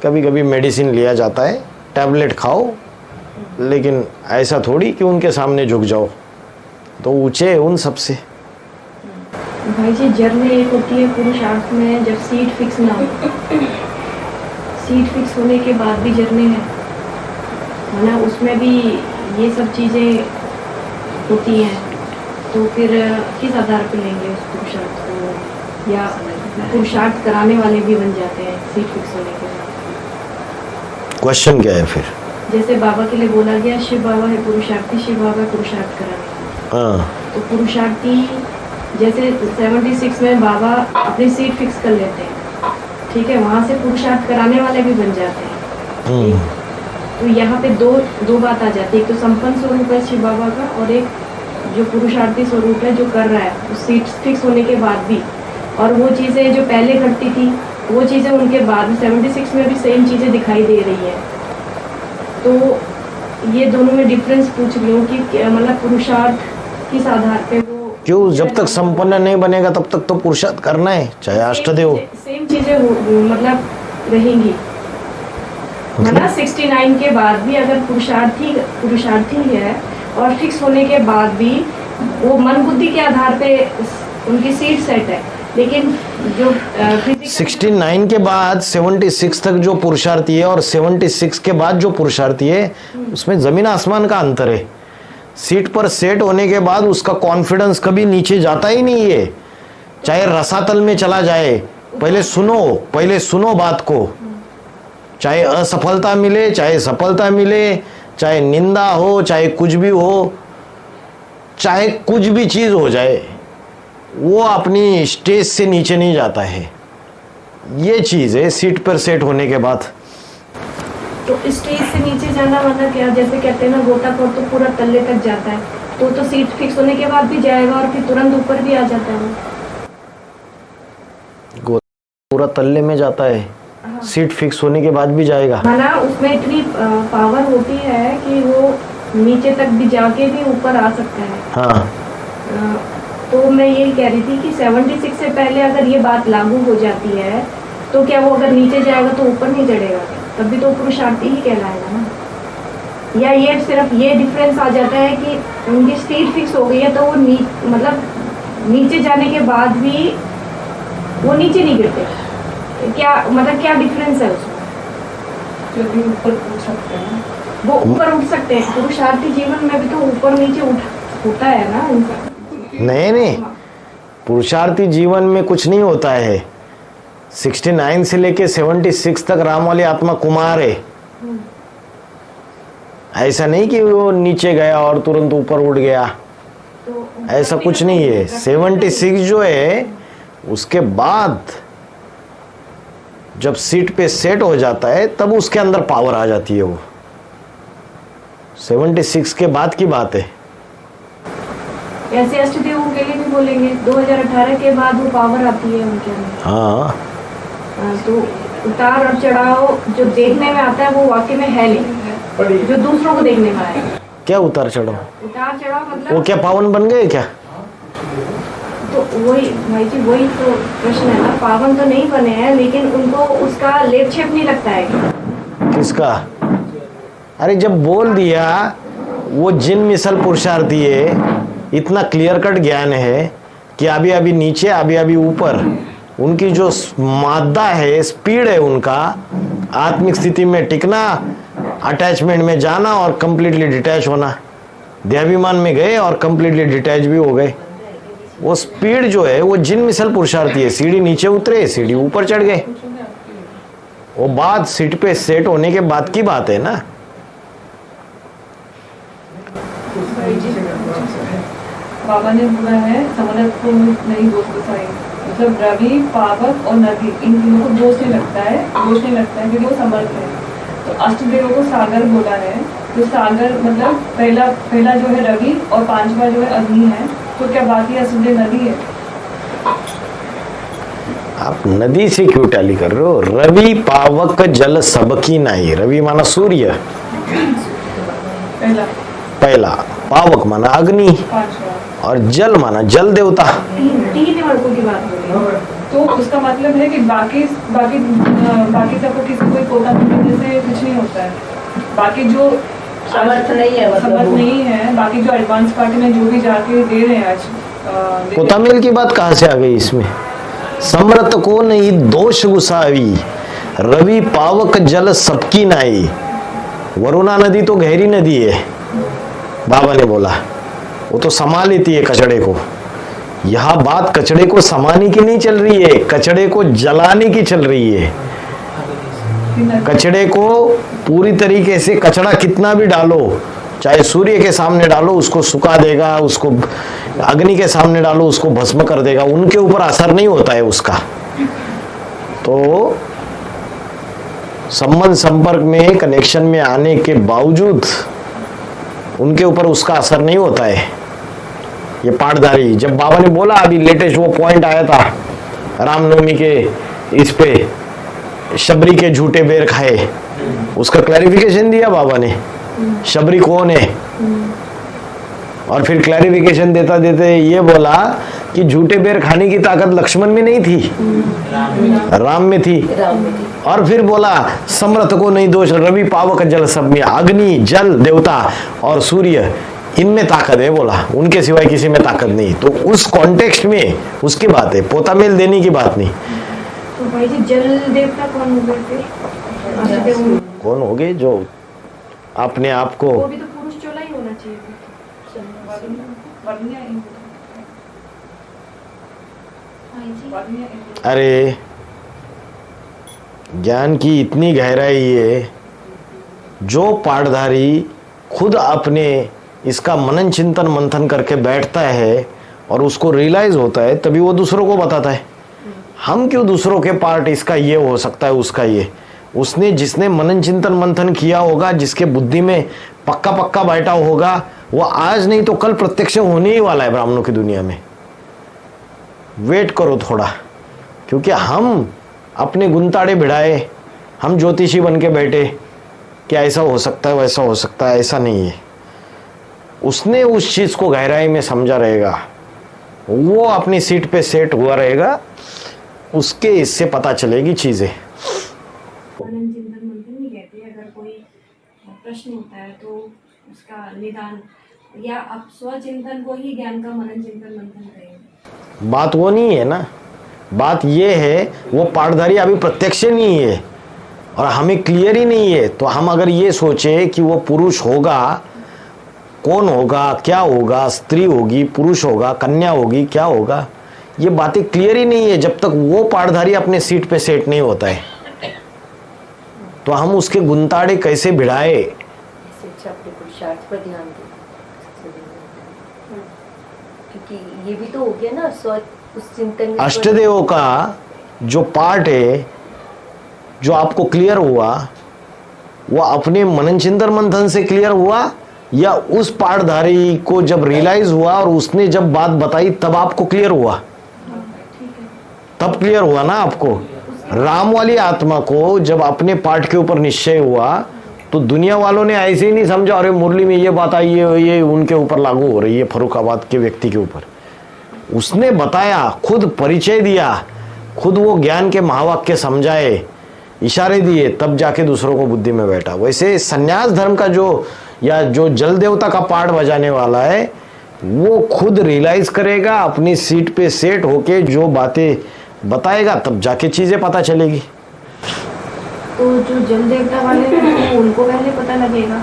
कभी कभी मेडिसिन लिया जाता है, टैबलेट खाओ लेकिन ऐसा थोड़ी कि उनके सामने झुक जाओ, तो ऊंचे उन सबसे। भाई जी जर्नी एक होती है पुरुषार्थ में जब सीट फिक्स ना हो, सीट फिक्स होने के बाद भी जर्नी है ना, उसमें भी ये सब चीज़ें होती हैं, तो फिर किस आधार पर लेंगे उस पुरुषार्थ को, या पुरुषार्थ कराने वाले भी बन जाते हैं सीट फिक्स होने के बाद। क्वेश्चन क्या है फिर? जैसे बाबा के लिए बोला गया शिव बाबा है पुरुषार्थी, शिव बाबा है पुरुषार्थ कराने वाले। हाँ, तो पुरुषार्थी जैसे 76 में बाबा अपनी सीट फिक्स कर लेते हैं, ठीक है, वहाँ से पुरुषार्थ कराने वाले भी बन जाते हैं। तो यहाँ पे दो बात आ जाती है, एक तो संपन्न स्वरूप है शिव बाबा का, और एक जो पुरुषार्थी स्वरूप है जो कर रहा है उस सीट फिक्स होने के बाद भी, और वो चीज़ें जो पहले घटती थी वो चीज़ें उनके बाद 76 में भी सेम चीज़ें दिखाई दे रही है। तो ये दोनों में डिफरेंस पूछ रही हूँ कि मतलब पुरुषार्थ किस आधार पे वो, क्यों? जब तक संपन्न नहीं बनेगा तब तक तो पुरुषार्थ करना है, चाहे अष्टदेव। सेम चीजें मतलब रहेंगी, है ना। 69 के बाद भी अगर पुरुषार्थी है और फिक्स होने के बाद भी वो मन बुद्धि के आधार पे उनकी सीट सेट है, लेकिन जो 69 के बाद 76 तक जो पुरुषार्थी है और 76 के बाद जो पुरुषार्थी है उसमें जमीन आसमान का अंतर है। सीट पर सेट होने के बाद उसका कॉन्फिडेंस कभी नीचे जाता ही नहीं है, चाहे रसातल में चला जाए। पहले सुनो बात को, चाहे असफलता मिले चाहे सफलता मिले, चाहे निंदा हो चाहे कुछ भी हो, चाहे कुछ भी चीज हो जाए, वो अपनी स्टेज से नीचे नहीं जाता है। ये चीज है सीट पर सेट होने के बाद। तो स्टेज से नीचे जाना मतलब क्या? जैसे कहते हैं ना गोताखोर तो पूरा तल्ले तक जाता है, तो सीट फिक्स होने के बाद भी जाएगा और फिर तुरंत ऊपर भी आ जाता है। पूरा तल्ले में जाता है, हाँ। सीट फिक्स होने के बाद भी जाएगा। माना उसमें इतनी पावर होती है कि वो नीचे तक भी जाके भी ऊपर आ सकता है। हाँ, तो मैं यही कह रही थी कि 76 से पहले अगर ये बात लागू हो जाती है तो क्या वो अगर नीचे जाएगा तो ऊपर नहीं चढ़ेगा? तब भी तो पुरुषार्थी ही कहलाएगा ना। या ये सिर्फ ये डिफरेंस आ जाता है कि उनकी सीट फिक्स हो गई है तो वो मतलब नीचे जाने के बाद भी वो नीचे नहीं गिरते। क्या मतलब क्या डिफरेंस है उसमें? जो भी ऊपर उठ सकते हैं वो ऊपर उठ सकते हैं। पुरुषार्थी जीवन में भी तो ऊपर नीचे होता है ना इंसान। नहीं, पुरुषार्थी जीवन में कुछ नहीं होता है। 69 से लेके 76 तक राम वाली आत्मा कुमार है। ऐसा नहीं कि वो नीचे गया और तुरंत ऊपर उठ गया, तो ऐसा कुछ नहीं है। 76 जो है उसके बाद जब सीट पे सेट हो जाता है तब उसके अंदर पावर आ जाती है। वो 76 के बाद की बात है। ऐसे अष्टदेवों के लिए भी बोलेंगे 2018 के बाद वो पावर आती है उनके अंदर। हाँ, तो उतार और चढ़ाव जो देखने में आता है वो वाकई में है नहीं, जो दूसरों को देखने में आया। क्या उतार चढ़ाव? उतार चढ़ाव वो मतलब क्या पावन बन गए क्या? तो वही भाई जी वही तो प्रश्न है ना। पावन तो नहीं बने हैं लेकिन उनको उसका लेप छेप नहीं लगता है। किसका? अरे जब बोल दिया वो जिन मिसल पुरुषार्थी है, इतना क्लियर कट ज्ञान है कि अभी अभी नीचे अभी अभी ऊपर, उनकी जो मादा है, स्पीड है उनका, आत्मिक स्थिति में टिकना, अटैचमेंट में जाना और कंप्लीटली डिटैच होना। देहाभिमान में गए और कंप्लीटली डिटैच भी हो गए। वो स्पीड जो है वो जिन मिसल पुरुषार्थी है। सीढ़ी नीचे उतरे, सीढ़ी ऊपर चढ़ गए। वो बात सीट पे सेट होने के बाद की बात है ना। बाबा ने बोला है समन्वय को नहीं दोष बताई, मतलब रवि, पावक और नदी इन तीनों को दोष नहीं लगता है क्योंकि वो समर्थ है। तो अष्टदेवों को सागर बोला है, तो सागर मतलब पहला जो है रवि और पांचवा जो है अग्नि है। तो क्या बाकी अष्टदेव नदी है? आप नदी से क्यों टैली कर रहे हो? रवि पावक जल सबकी नहीं। रवि माना सूर्य, पहला पावक माना अग्नि, और जल माना जल देवता। तीन लड़कों की बात हो रही है। तो उसका मतलब है कि बाकी सबको किसी कोई कोटा जैसे कुछ नहीं होता है। बाकी जो समर्थ नहीं है, मतलब समर्थ वो। नहीं है। बाकी जो एडवांस पार्टी में जो भी जाके दे रहे हैं आज पोतामेल की बात कहाँ से आ गई इसमें? समर्थ को नहीं दोष गुसावी, रवि पावक जल सबकी नाई। वरुणा नदी तो गहरी नदी है, बाबा ने बोला, वो तो समा लेती है कचड़े को। यह बात कचड़े को समाने की नहीं चल रही है, कचड़े को जलाने की चल रही है। कचड़े को पूरी तरीके से, कचड़ा कितना भी डालो, चाहे सूर्य के सामने डालो उसको सुखा देगा, उसको अग्नि के सामने डालो उसको भस्म कर देगा, उनके ऊपर असर नहीं होता है उसका। तो संबंध संपर्क में, कनेक्शन में आने के बावजूद उनके ऊपर उसका असर नहीं होता है। ये पाठधारी, जब बाबा ने बोला अभी लेटेस्ट वो पॉइंट आया था रामनवमी के इस पे, शबरी के झूठे बेर खाए, उसका क्लैरिफिकेशन दिया बाबा ने, शबरी कौन है। और फिर क्लैरिफिकेशन देता देते ये बोला कि झूठे बेर खाने की ताकत लक्ष्मण में नहीं थी, राम में थी। और फिर बोला समर्थ को नहीं दोष, रवि पावक जल सब में, अग्नि जल देवता और सूर्य इनमें ताकत है, बोला उनके सिवाय किसी में ताकत नहीं। तो उस कॉन्टेक्स्ट में उसकी बात है, पोतामेल देने की बात नहीं। तो भाई जी जल देवता कौन हो गए थे? कौन हो गए? जो अपने आप को, वो भी तो पुरुष चोला ही होना चाहिए था। अरे ज्ञान की इतनी गहराई है, जो पाठधारी खुद अपने इसका मनन चिंतन मंथन करके बैठता है और उसको रियलाइज होता है, तभी वो दूसरों को बताता है। हम क्यों दूसरों के पार्ट, इसका ये हो सकता है उसका ये, उसने जिसने मनन चिंतन मंथन किया होगा, जिसके बुद्धि में पक्का पक्का बैठा होगा, वो आज नहीं तो कल प्रत्यक्ष होने ही वाला है ब्राह्मणों की दुनिया में। वेट करो थोड़ा, क्योंकि हम अपने गुंताड़े भिड़ाए, हम ज्योतिषी बन के बैठे कि ऐसा हो सकता है वैसा हो सकता है, ऐसा नहीं है। उसने उस चीज को गहराई में समझा रहेगा, वो अपनी सीट पे सेट हुआ रहेगा, उसके इससे पता चलेगी चीजें। मनन चिंतन मंथन नहीं कहते। अगर कोई प्रश्न होता है तो उसका निदान, या आप स्वचिंतन को ही ज्ञान का मनन चिंतन मंथन करेंगे। बात वो नहीं है ना, बात ये है वो पाठधारी अभी प्रत्यक्ष नहीं है और हमें क्लियर ही नहीं है। तो हम अगर ये सोचे कि वो पुरुष होगा, कौन होगा, क्या होगा, स्त्री होगी, पुरुष होगा, कन्या होगी, क्या होगा, ये बातें क्लियर ही नहीं है जब तक वो पाठधारी अपने सीट पे सेट नहीं होता है। तो हम उसके गुंताड़े कैसे भिड़ाए? अपने पुरुषार्थ पर ध्यान दें, क्योंकि ये भी तो हो गया ना उस चिंतन। अष्टदेवों का जो पार्ट है, जो आपको क्लियर हुआ, वो अपने मनन चिंतन मंथन से क्लियर हुआ या उस पाठधारी को जब रियलाइज हुआ और उसने जब बात बताई तब आपको क्लियर हुआ? तब क्लियर हुआ ना आपको। राम वाली आत्मा को जब अपने पाठ के ऊपर निश्चय हुआ तो दुनिया वालों ने ऐसे ही नहीं समझा अरे मुरली में ये बात आई, ये उनके ऊपर लागू हो रही है, फर्रुखाबाद के व्यक्ति के ऊपर। उसने बताया, खुद परिचय दिया, खुद वो ज्ञान के महावाक्य समझाए, इशारे दिए, तब जाके दूसरों को बुद्धि में बैठा। वैसे संन्यास धर्म का जो जल देवता का पाठ बजाने वाला है, वो खुद रियलाइज करेगा, अपनी सीट पे सेट होके जो बातें बताएगा, तब जाके चीजें पता चलेगी। तो जो जल देवता वाले हैं उनको पहले पता लगेगा,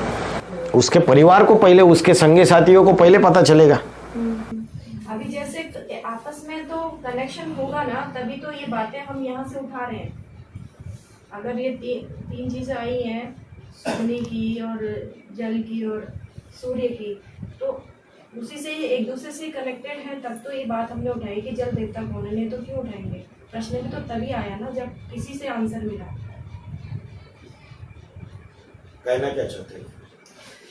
उसके परिवार को पहले, उसके संगी साथियों को पहले पता चलेगा। अभी जैसे आपस में तो कनेक्शन होगा ना, तभी तो ये बातें हम यहाँ से उठा रहे हैं। अगर ये तीन चीजें आई हैं, अग्नि की और जल की और सूर्य की, तो उसी से एक दूसरे से कनेक्टेड है, तब तो ये बात हमने उठाई कि जल देवता कौन है। नहीं तो क्यों उठाएंगे? प्रश्न भी तो तभी आया ना जब किसी से आंसर मिला। कहना क्या चाहते हैं?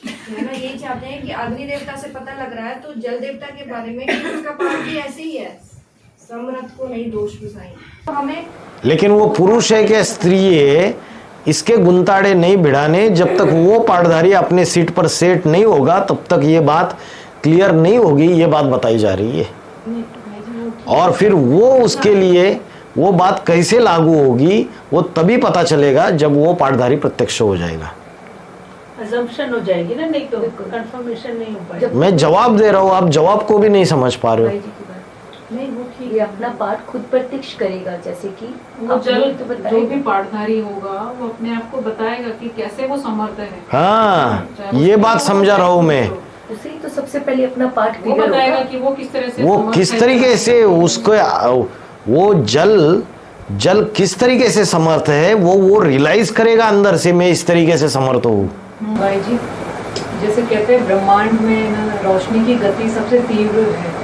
कहना यही चाहते हैं कि अग्नि देवता से पता लग रहा है, तो जल देवता के बारे में कि उसका पाठ भी ऐसे ही है, समर्थ को नहीं दोष गुसाई। तो हमें, लेकिन वो पुरुष है कि स्त्री है, इसके गुंताड़े नहीं भिड़ाने। जब तक वो पाठधारी अपने सीट पर सेट नहीं होगा तब तक ये बात क्लियर नहीं होगी, ये बात बताई जा रही है। और फिर वो उसके लिए वो बात कैसे लागू होगी वो तभी पता चलेगा जब वो पाठधारी प्रत्यक्ष हो जाएगा। अजम्पशन हो जाएगी ना, नहीं तो कंफर्मेशन नहीं हो पाएगी। मैं जवाब दे रहा हूँ, आप जवाब को भी नहीं समझ पा रहे भाई हो। जी की बात नहीं वो ठीक ये अपना पाठ खुद प्रत्यक्ष करेगा, जैसे कि वो आप जल लोग तो जो बताएंगे। भी पाठधारी होगा वो अपने आप को बताएगा कि कैसे वो समर्थ है। हाँ, ये बात समझा रहा हूँ मैं। उसे ही तो सबसे पहले अपना पाठ वो क्लियर बताएगा होगा। कि वो किस तरह से वो समर्थ किस है। तरीके से उसको वो जल किस तरीके से समर्थ है वो रियलाइज करेगा अंदर से, मैं इस तरीके से समर्थ हूँ। भाई जी जैसे कहते हैं ब्रह्मांड में ना रोशनी की गति सबसे तीव्र है,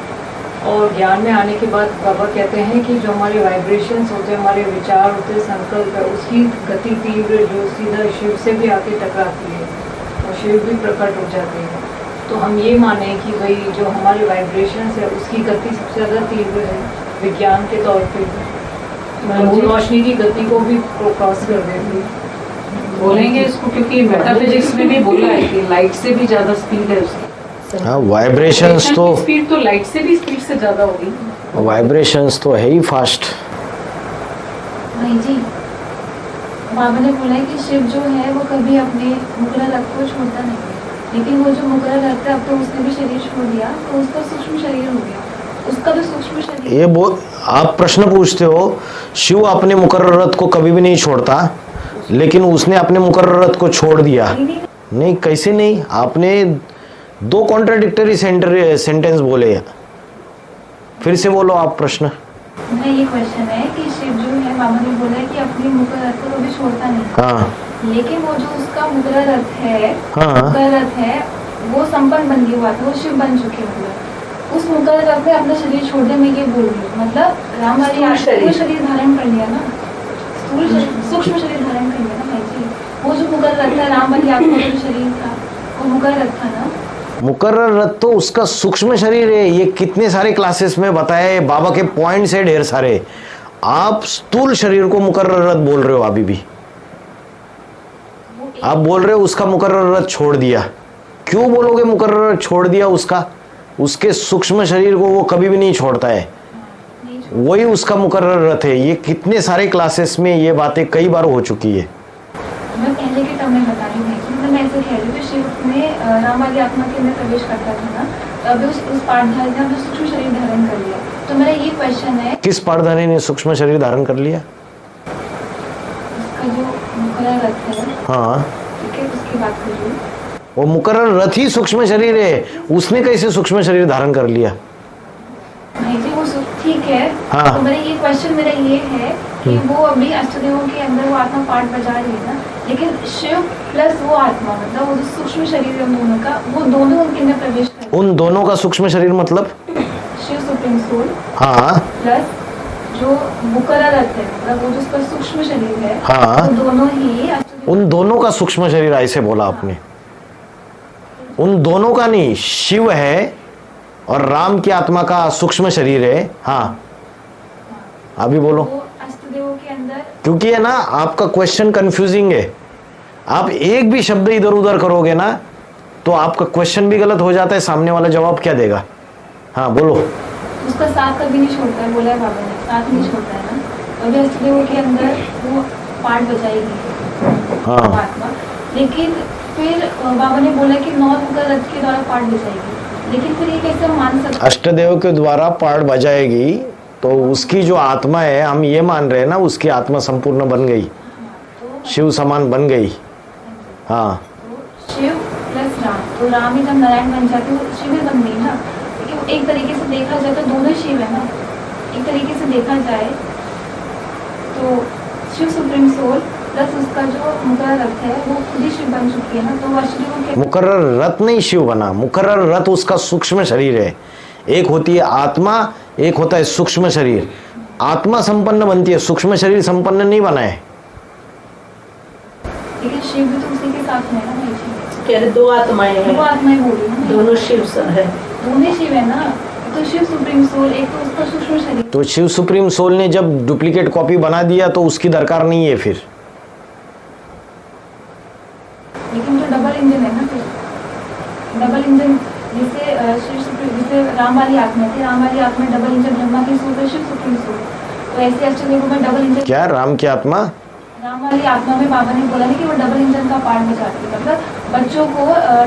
और ज्ञान में आने के बाद बाबा कहते हैं कि जो हमारे वाइब्रेशंस होते हैं, हमारे विचार होते हैं, संकल्प है, उसकी गति तीव्र जो सीधा शिव से भी आके टकराती है और शिव भी प्रकट हो जाते हैं। तो हम ये माने कि भाई जो हमारे वाइब्रेशंस है उसकी गति सबसे ज़्यादा तीव्र है विज्ञान के तौर पे, वो रोशनी की गति को भी क्रॉस कर देती है। बोलेंगे इसको क्योंकि मेटाफिजिक्स में भी बोला है कि लाइट से भी ज़्यादा स्पीड है उसकी। हाँ, वाइब्रेशंस तो स्पीड तो लाइट से भी स्पीड से ज़्यादा होगी। वाइब्रेशंस तो है ही फास्ट। भाई जी बाबा ने बोला है कि शिव जो है वो कभी अपने मुकर्रर रथ को छोड़ता नहीं है, लेकिन वो जो मुकर्रर रथ है अब तो उसने भी शरीर छोड़ दिया, तो उसका सूक्ष्म शरीर हो गया, उसका जो सूक्ष्म शरीर। ये आप प्रश्न पूछते हो, शिव अपने मुकर्रर रथ को कभी भी नहीं छोड़ता, लेकिन उसने अपने मुकर्रर रथ को छोड़ दिया। नहीं, कैसे नहीं? आपने दो कॉन्ट्राडिक्टरी सेंटेंस बोले, फिर से बोलो आप प्रश्न। मेरा ये क्वेश्चन है कि शिव जो है बाबा ने बोला है कि अपनी मुकर्रर रथ को कभी छोड़ता नहीं, हाँ लेकिन वो जो उसका मुकर्रर रथ है, हाँ मुकर्रर रथ है वो संपन्न बन गया हुआ था, वो शिव बन चुके, मतलब उस मुकर्रर रथ में अपना शरीर छोड़ दे, मैं ये बोल रही हूँ, मतलब राम वाली स्थूल शरीर धारण कर लिया ना, सूक्ष्म शरीर धारण कर लिया ना भाई जी। वो जो मुकर्रर रथ था राम वाली आत्मा का जो शरीर था वो मुकर्रर रथ था ना। मुकर्रर रथ तो उसका सूक्ष्म शरीर है। ये कितने सारे क्लासेस में बताया है, बाबा के पॉइंट्स है ढेर सारे। आप स्थूल शरीर को मुकर्रर रथ बोल रहे हो अभी भी। आप बोल रहे हो उसका मुकर्रर रथ छोड़ दिया। क्यों बोलोगे मुकर्रर रथ छोड़ दिया उसका? उसके सूक्ष्म शरीर को वो कभी भी नहीं छोड़ता है, वही उसका मुकर्रर रथ है। ये कितने सारे क्लासेस में ये बातें कई बार हो चुकी है। मैं पहले के टर्म में बता रही हूँ, मैं ऐसे कह रही हूँ कि शिव में राम वाली आत्मा के अंदर प्रवेश करता था ना, तो अभी उस पाठधारी ने अपना सूक्ष्म शरीर धारण कर लिया। तो मेरा ये क्वेश्चन है, किस पाठधारी ने सूक्ष्म शरीर धारण कर लिया? उसका जो मुकर्रर रथ है, हाँ, ठीक है, उसकी बात कर रही हूँ। वो मुकर्रर रथ ही सूक्ष्म शरीर है, उसने कैसे सूक्ष्म शरीर धारण कर लिया? भाई जी वो ठीक है, हाँ। तो मेरा ये क्वेश्चन मेरा ये है कि वो अभी अष्टदेवों के अंदर वो आत्मा पाठ बजा रही है ना, लेकिन शिव प्लस वो आत्मा, मतलब वो जो सूक्ष्म शरीर है उन दोनों का, वो दोनों उनके अंदर प्रवेश कर, उन दोनों का सूक्ष्म शरीर मतलब? शिव सुप्रीम सोल हाँ प्लस जो मुकर्रर रथ है, मतलब वो जो उसका सूक्ष्म शरीर है, हाँ। वो दोनों ही अष्टदेव। उन दोनों का सूक्ष्म शरीर ऐसे बोला आपने? उन दोनों का नहीं, शिव है और राम की आत्मा का सूक्ष्म शरीर है। हाँ, अभी बोलो। वो अष्टदेवों के अंदर, क्योंकि है ना, आपका क्वेश्चन कंफ्यूजिंग है। आप एक भी शब्द इधर उधर करोगे ना तो आपका क्वेश्चन भी गलत हो जाता है, सामने वाला जवाब क्या देगा? हाँ बोलो। उसका साथ कभी नहीं छोड़ता है, बोला है बाबा ने, साथ नहीं छोड़ता है ना, अभी अष्टदेवों के अंदर वो पाठ बजाएगी हाँ। आत्मा, लेकिन फिर बाबा ने बोला कि 9 मुकर्रर रथ के द्वारा पाठ बजाएगी, लेकिन फिर ये कैसे हम मान सकते? अष्टदेव के द्वारा पाठ बजाएगी तो उसकी जो आत्मा है, हम ये मान रहे हैं ना, उसकी आत्मा संपूर्ण बन गई, शिव समान बन गई। हाँ, तो शिव प्लस राम, तो राम ही जब नारायण बन जाते तो शिव ही बन गई ना, क्योंकि एक तरीके से देखा जाए तो दोनों शिव है ना, एक तरीके से देखा जाए तो शिव सुप्रीम सोल प्लस उसका जो मुकर्रर रथ है वो खुद ही शिव बन चुकी है ना, तो अष्टदेवों के मुकर्रर रथ नहीं शिव बना, मुकर्रर रथ उसका सूक्ष्म शरीर है। एक होती है आत्मा, एक होता है सूक्ष्म शरीर। आत्मा संपन्न बनती है, सूक्ष्म शरीर संपन्न नहीं बना है। लेकिन शिव भी तो उसी के साथ में है ना भाई जी, कह रहे दो आत्माएं हैं, वो आत्माएं बोल रही है ना, दोनों शिव है, दोनों शिव है ना, तो शिव सुप्रीम सोल, एक तो उसका सूक्ष्म शरीर। तो शिव सुप्रीम सोल ने जब डुप्लीकेट कॉपी बना दिया तो उसकी दरकार नहीं है फिर। लेकिन तो डबल इंजन है ना, फिर डबल इंजन जैसे शिव सुप्रीम, जैसे राम वाली आत्मा थी, राम वाली आत्मा डबल इंजन ब्रह्मा की सोल, शिव सुप्रीम सोल, तो ऐसे अष्टदेवों में डबल इंजन। क्या राम की आत्मा? राम वाली आत्मा में बाबा ने बोला ना कि वो डबल इंजन का पार्ट बचाती है, मतलब बच्चों को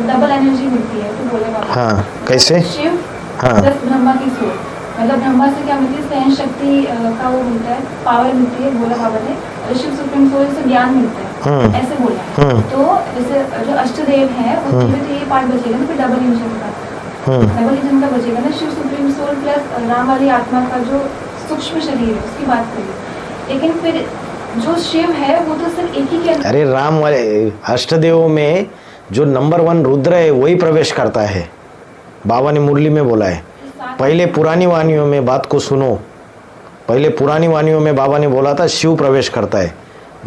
डबल एनर्जी मिलती है, तो बोले बाबा। हाँ, कैसे? शिव हाँ। प्लस ब्रह्मा की सोच, मतलब ब्रह्मा से क्या मिलती है, सहन शक्ति का वो मिलता है, पावर मिलती है, बोला बाबा ने। और शिव सुप्रीम सोल से ज्ञान मिलता है, ऐसे बोला है। तो जैसे जो अष्टदेव है उसमें तो ये पार्ट बचेगा ना, फिर डबल इंजन का बचेगा ना, Shiv supreme soul plus Ram वाली आत्मा का जो सूक्ष्म शरीर है उसकी बात करिए। लेकिन फिर जो शिव है वो तो सिर्फ एक ही के अंदर। अरे राम वाले अष्टदेवों में जो नंबर 1 रुद्र है वही प्रवेश करता है, बाबा ने मुरली में बोला है। पहले पुरानी वाणियों में बात को सुनो, पहले पुरानी वाणियों में बाबा ने बोला था शिव प्रवेश करता है,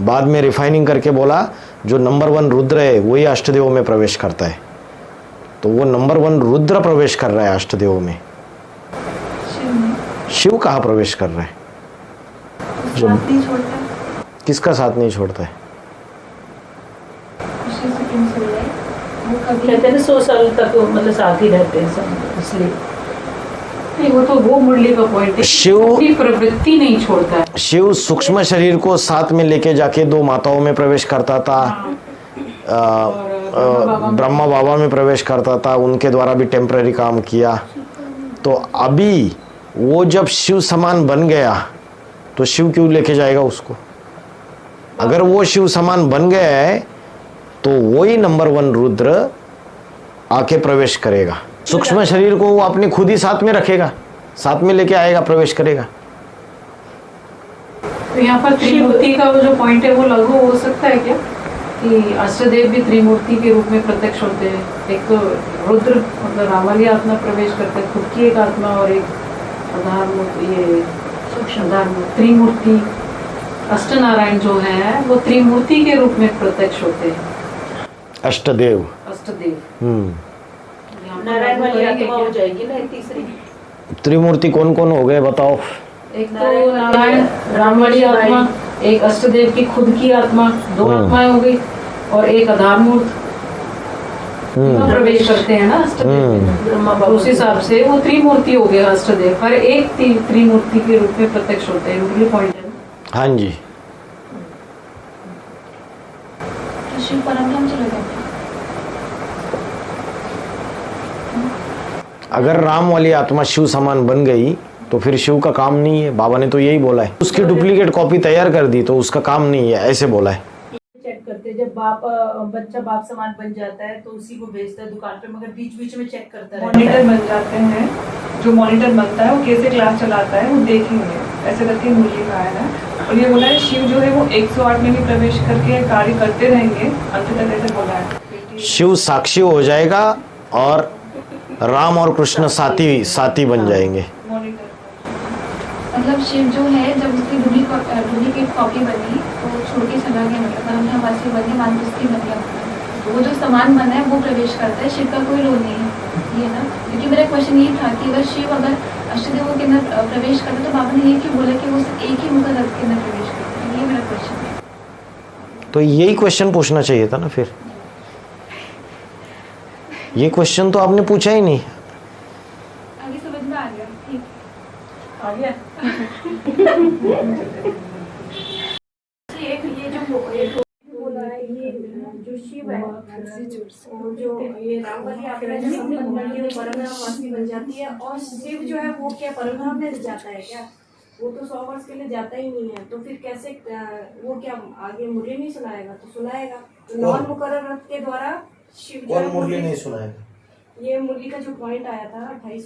बाद में रिफाइनिंग करके बोला जो नंबर 1 रुद्र है वही अष्टदेवों में प्रवेश करता है। तो वो नंबर 1 रुद्र प्रवेश कर रहा है अष्टदेवों में, शिव कहाँ प्रवेश कर रहा है? जो किसका साथ नहीं छोड़ता है? कहते हैं 100 साल तक मतलब साथ ही रहते हैं सब, इसलिए नहीं, वो तो वो मुरली का पॉइंट है, शिव की प्रवृत्ति नहीं छोड़ता है। शिव सूक्ष्म शरीर को साथ में लेके जाके 2 माताओं में प्रवेश करता था, ब्रह्मा बाबा में प्रवेश करता था, उनके द्वारा भी टेम्पररी काम किया। तो अभी वो जब शिव समान बन गया तो शिव क्यों लेके जाएगा उसको? अगर वो शिव समान बन गया है तो वही नंबर 1 रुद्र आके प्रवेश करेगा। सूक्ष्म शरीर को वो अपने खुद ही साथ में रखेगा, साथ में लेके आएगा, प्रवेश करेगा। तो यहाँ पर त्रिमूर्ति का वो जो पॉइंट है वो लागू हो सकता है क्या कि अष्टदेव भी त्रिमूर्ति के रूप में प्रत्यक्ष होते हैं? एक तो रुद्र मतलब राम वाली आत्मा प्रवेश करते हैं, खुद की एक आत्मा, और एक आधारमूर्ति, ये सूक्ष्म त्रिमूर्ति अष्टनारायण जो है वो त्रिमूर्ति के रूप में प्रत्यक्ष होते हैं। अष्टदेव नारायण वाली आत्मा हो जाएगी ना तीसरी। त्रिमूर्ति कौन कौन हो गए बताओ? एक तो नारायण, राम वाली आत्मा, एक अष्टदेव की खुद की आत्मा, 2 आत्माएं हो गई, और एक आधारमूर्त प्रवेश करते हैं ना अष्टदेव। उस हिसाब से वो त्रिमूर्ति हो गया अष्टदेव, पर एक त्रिमूर्ति के रूप में प्रत्यक्ष होते हैं। ये पॉइंट है। हाँ जी। तो शिव परमधाम चले जाते हैं। अगर राम वाली आत्मा शिव समान बन गई तो फिर शिव का काम नहीं है, बाबा ने तो यही बोला है। उसकी डुप्लीकेट कॉपी तैयार कर दी तो उसका काम नहीं है, ऐसे बोला है। चेक करते जब बच्चा बाप समान बन जाता है तो उसी को भेजता है दुकान पे, मगर बीच बीच में चेक करता है। मॉनिटर बन जाते हैं, जो मॉनिटर बनता है वो कैसे क्लास चलाता है वो देखेंगे, ऐसे करके मुरली का आया है। और ये बोला है शिव जो है वो 108 में भी प्रवेश करके कार्य करते रहेंगे अंत तक, ऐसे बोला है। शिव साक्षी हो जाएगा और राम और कृष्ण साथी बन जाएंगे। मतलब शिव जो है जब उसकी डुप्लीकेट कॉपी बनी तो छोड़ के चला गया, मतलब परमधामवासी बने, मानपुष्टि बन गया। तो वो जो सामान बना है वो प्रवेश करता है, शिव का कोई रोल नहीं है, ये ना। क्योंकि मेरा क्वेश्चन ये था कि अगर शिव अगर अष्टदेवों के अंदर प्रवेश करता तो बाबा ने ये क्यों बोला कि वो एक ही मुखर रथ के अंदर प्रवेश करता है? ये मेरा क्वेश्चन है। तो यही क्वेश्चन पूछना चाहिए था ना फिर। ये क्वेश्चन तो आपने पूछा ही नहीं। आगे समझ में आ गया, ठीक आ गया। एक ये जो बोला है, ये जो शिव है और जो ये राम वाली आत्मा है जो संपन्न बन के वो परमधामवासी बन जाती है, और शिव जो है वो क्या परमधाम में जाता है क्या? वो तो 100 वर्ष के लिए जाता ही नहीं है, तो फिर कैसे वो क्या आगे मुरली नहीं सुनाएगा? तो सुनाएगा। तो नॉन मुकर्रर रथ के द्वारा शिव जो है मुरली नहीं सुनाएगा। ये मुरली का जो पॉइंट आया था 28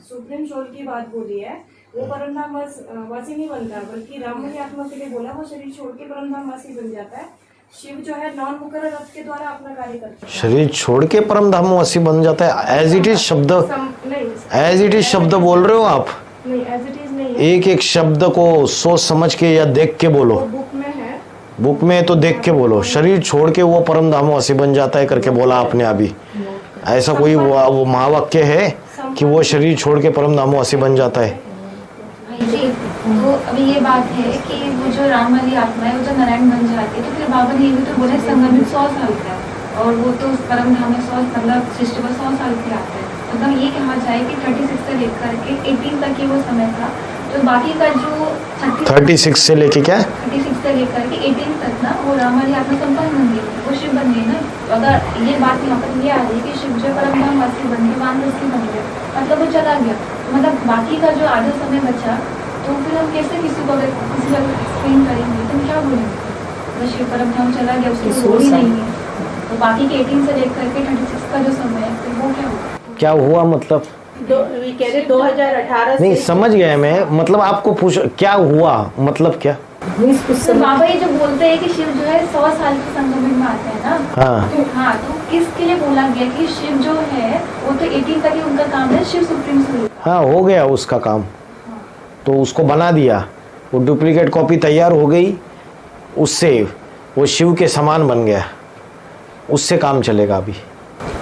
सुप्रीम सोल की बात बोली है, वो परमधाम वासी नहीं बनता, बल्कि राम वाली आत्मा के लिए बोला वो शरीर छोड़ के परमधाम वासी बन जाता है। शिव जो है नॉन मुकर्रर रथ के द्वारा अपना कार्य करता है, शरीर छोड़ के परमधामवासी बन जाता है। एज इट इज शब्द, एज इट इज शब्द बोल रहे हो आप? नहीं, एज इट इज नहीं, एक एक शब्द को सोच समझ के या देख के बोलो। बुक में है, बुक में तो देख के बोलो। शरीर छोड़ के वो परमधामवासी बन जाता है करके बोला आपने अभी। ऐसा कोई वो महावाक्य है कि वो शरीर छोड़ के परमधामवासी बन जाता है? जी। तो अभी ये बात है कि वो जो राम वाली आत्मा है वो जो नारायण बन जाती है, तो फिर बाबा ने ये भी तो बोला संगमित 100 साल का है, और वो तो परमधाम में 100 मतलब सृष्टि पर 100 साल के आते हैं। मतलब ये कहा जाए कि 36 से लेकर के 18 तक ही वो समय था। तो बाकी का जो 36 से लेके क्या 36 से लेकर के 18 तक ना वो राम वाली आत्मा संपन्न बन गई, वो शिव बन गई ना। अगर ये बात यहाँ पर ये आ रही है कि शिव जो परम धाम वासी बन गए, वानप्रस्थी बन गए, मतलब वो चला गया, मतलब बाकी का जो आधा समय बचा, तो फिर हम कैसे किसी को अगर किसी को एक्सप्लेन करेंगे तो क्या बोलेंगे? अगर शिव परम धाम चला गया, उसकी सोच ही नहीं है, तो बाकी के 18 से लेकर के 36 का जो समय है फिर वो क्या होगा? क्या हुआ मतलब? कह रहे 2018 नहीं से समझ गया मैं, मतलब आपको पूछ क्या हुआ मतलब क्या? तो बाबा ये जो बोलते हैं कि शिव जो है 100 साल के संगम में आते हैं ना, हाँ तो किसके लिए बोला गया कि शिव जो है वो तो 18 तक ही उनका काम है, शिव सुप्रीम स्वरूप। हाँ हो गया उसका काम, तो उसको बना दिया, वो डुप्लीकेट कॉपी तैयार हो गई, उससे वो शिव के समान बन गया, उससे काम चलेगा अभी।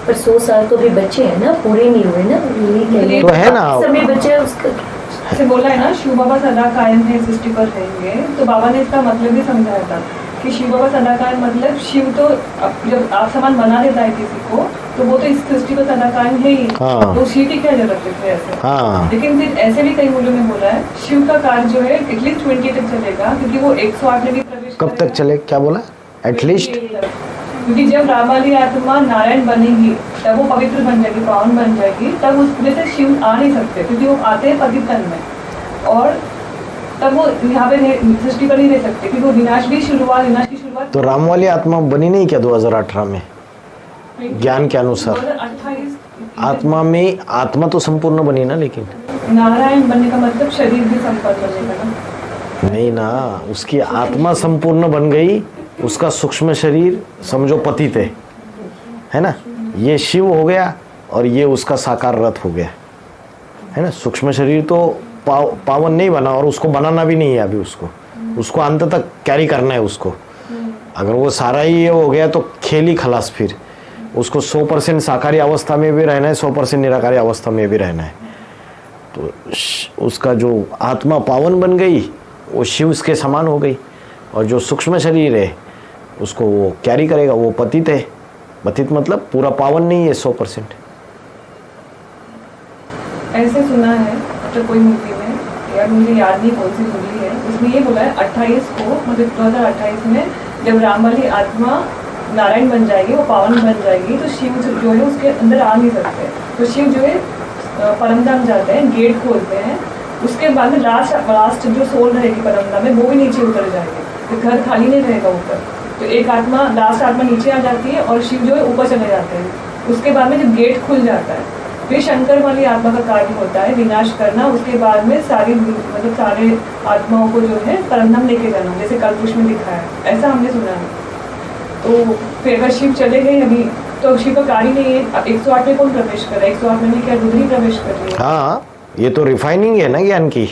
पर 100 साल तो भी बचे हैं ना, पूरे नहीं हुए ना, यही कह रहे हैं। तो है ना, समय बचे हैं उसका। जैसे बोला है ना शिव बाबा सदा कायम है, सृष्टि पर रहेंगे, तो बाबा ने इसका मतलब भी समझाया था कि शिव बाबा सदा कायम मतलब शिव तो जब आप समान बना देता है किसी को, तो वो तो इस सृष्टि को सदा कायम है ही, हाँ। तो शिव की क्या जरूरत है ऐसे। हाँ लेकिन फिर ऐसे भी कई मूल्यों में बोला है शिव का कार्य जो है एटलीस्ट 20 तक चलेगा, क्योंकि वो 108 में भी प्रवेश कब तक चले, क्या बोला? एटलीस्ट क्योंकि जब राम वाली आत्मा नारायण बनेगी तब वो पवित्र बन जाएगी, पावन बन जाएगी, तब उसमें से शिव आ नहीं सकते, क्योंकि वो आते हैं पतित तन में, और तब वो यहाँ पे सृष्टि पर नहीं रह सकते, क्योंकि वो विनाश की शुरुआत तो राम वाली आत्मा बनी नहीं क्या 2018 में? ज्ञान के अनुसार 2028 आत्मा में, आत्मा तो संपूर्ण बनी ना, लेकिन नारायण बनने का मतलब शरीर भी संपन्न बनने का ना। नहीं ना, उसकी आत्मा संपूर्ण बन गई, उसका सूक्ष्म शरीर समझो पतित है ना, ये शिव हो गया और ये उसका साकार रथ हो गया, है ना। सूक्ष्म शरीर तो पावन नहीं बना, और उसको बनाना भी नहीं है अभी, उसको अंत तक कैरी करना है उसको। अगर वो सारा ही ये हो गया तो खेल ही खलास, फिर उसको 100% साकारी अवस्था में भी रहना है, 100% निराकारी अवस्था में भी रहना है। तो उसका जो आत्मा पावन बन गई, वो शिव के समान हो गई, और जो सूक्ष्म शरीर है उसको वो कैरी करेगा, वो पतित है। पतित मतलब पूरा पावन नहीं है 100%। ऐसे सुना है मतलब कोई मूवी में, यार मुझे याद नहीं कौन सी मूवी है, उसमें ये बोला है 28 को, मतलब 2028 में जब राम वाली आत्मा नारायण बन जाएगी, वो पावन बन जाएगी, तो शिव जो है उसके अंदर आ नहीं सकते, तो शिव जो है परमधाम जाते हैं, गेट खोलते हैं, उसके बाद में लास्ट जो सोल रहेगी परमधाम में, वो भी नीचे उतर जाएगी, तो घर खाली नहीं रहेगा ऊपर, तो एक आत्मा, लास्ट आत्मा नीचे आ जाती है और शिव जो है ऊपर चले जाते हैं। उसके बाद में जब गेट खुल जाता है, फिर शंकर वाली आत्मा का कार्य होता है विनाश करना, उसके बाद में सारी मतलब सारे आत्माओं को जो है परमधाम लेके जाना, जैसे कल्पुष में लिखा है, ऐसा हमने सुना है। तो फिर अगर शिव चले गए अभी, तो शिव का कार्य नहीं है, 108 में कौन प्रवेश कर रहा है? 108 में क्या रुद्री प्रवेश कर रही है? हाँ, ये तो रिफाइनिंग है ना ज्ञान की।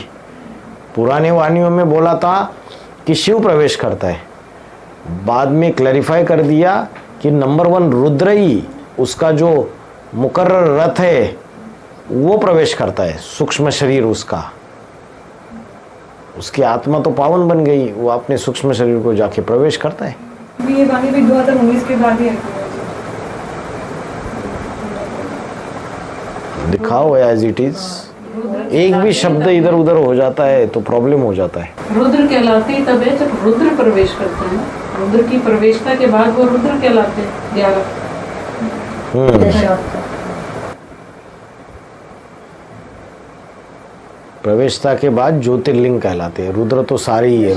पुराने वाणियों में बोला था कि शिव प्रवेश करता है, बाद में क्लैरिफाई कर दिया कि नंबर 1 रुद्र ही उसका जो मुकर्रर रथ है वो प्रवेश करता है, सूक्ष्म शरीर उसका, उसकी आत्मा तो पावन बन गई, वो अपने सूक्ष्म शरीर को जाके प्रवेश करता है। ये वाणी भी 2019 के बाद ही है। दिखाओ एज इट इज, एक भी शब्द इधर उधर हो जाता है तो प्रॉब्लम हो जाता है। रुद्र कहलाते ही तब है जब रुद्र प्रवेश करते हैं, रुद्र की प्रवेशता के बाद वो रुद्र कहलाते हैं 11। प्रवेशता के बाद ज्योतिर्लिंग कहलाते हैं। रुद्र तो सारे ही है,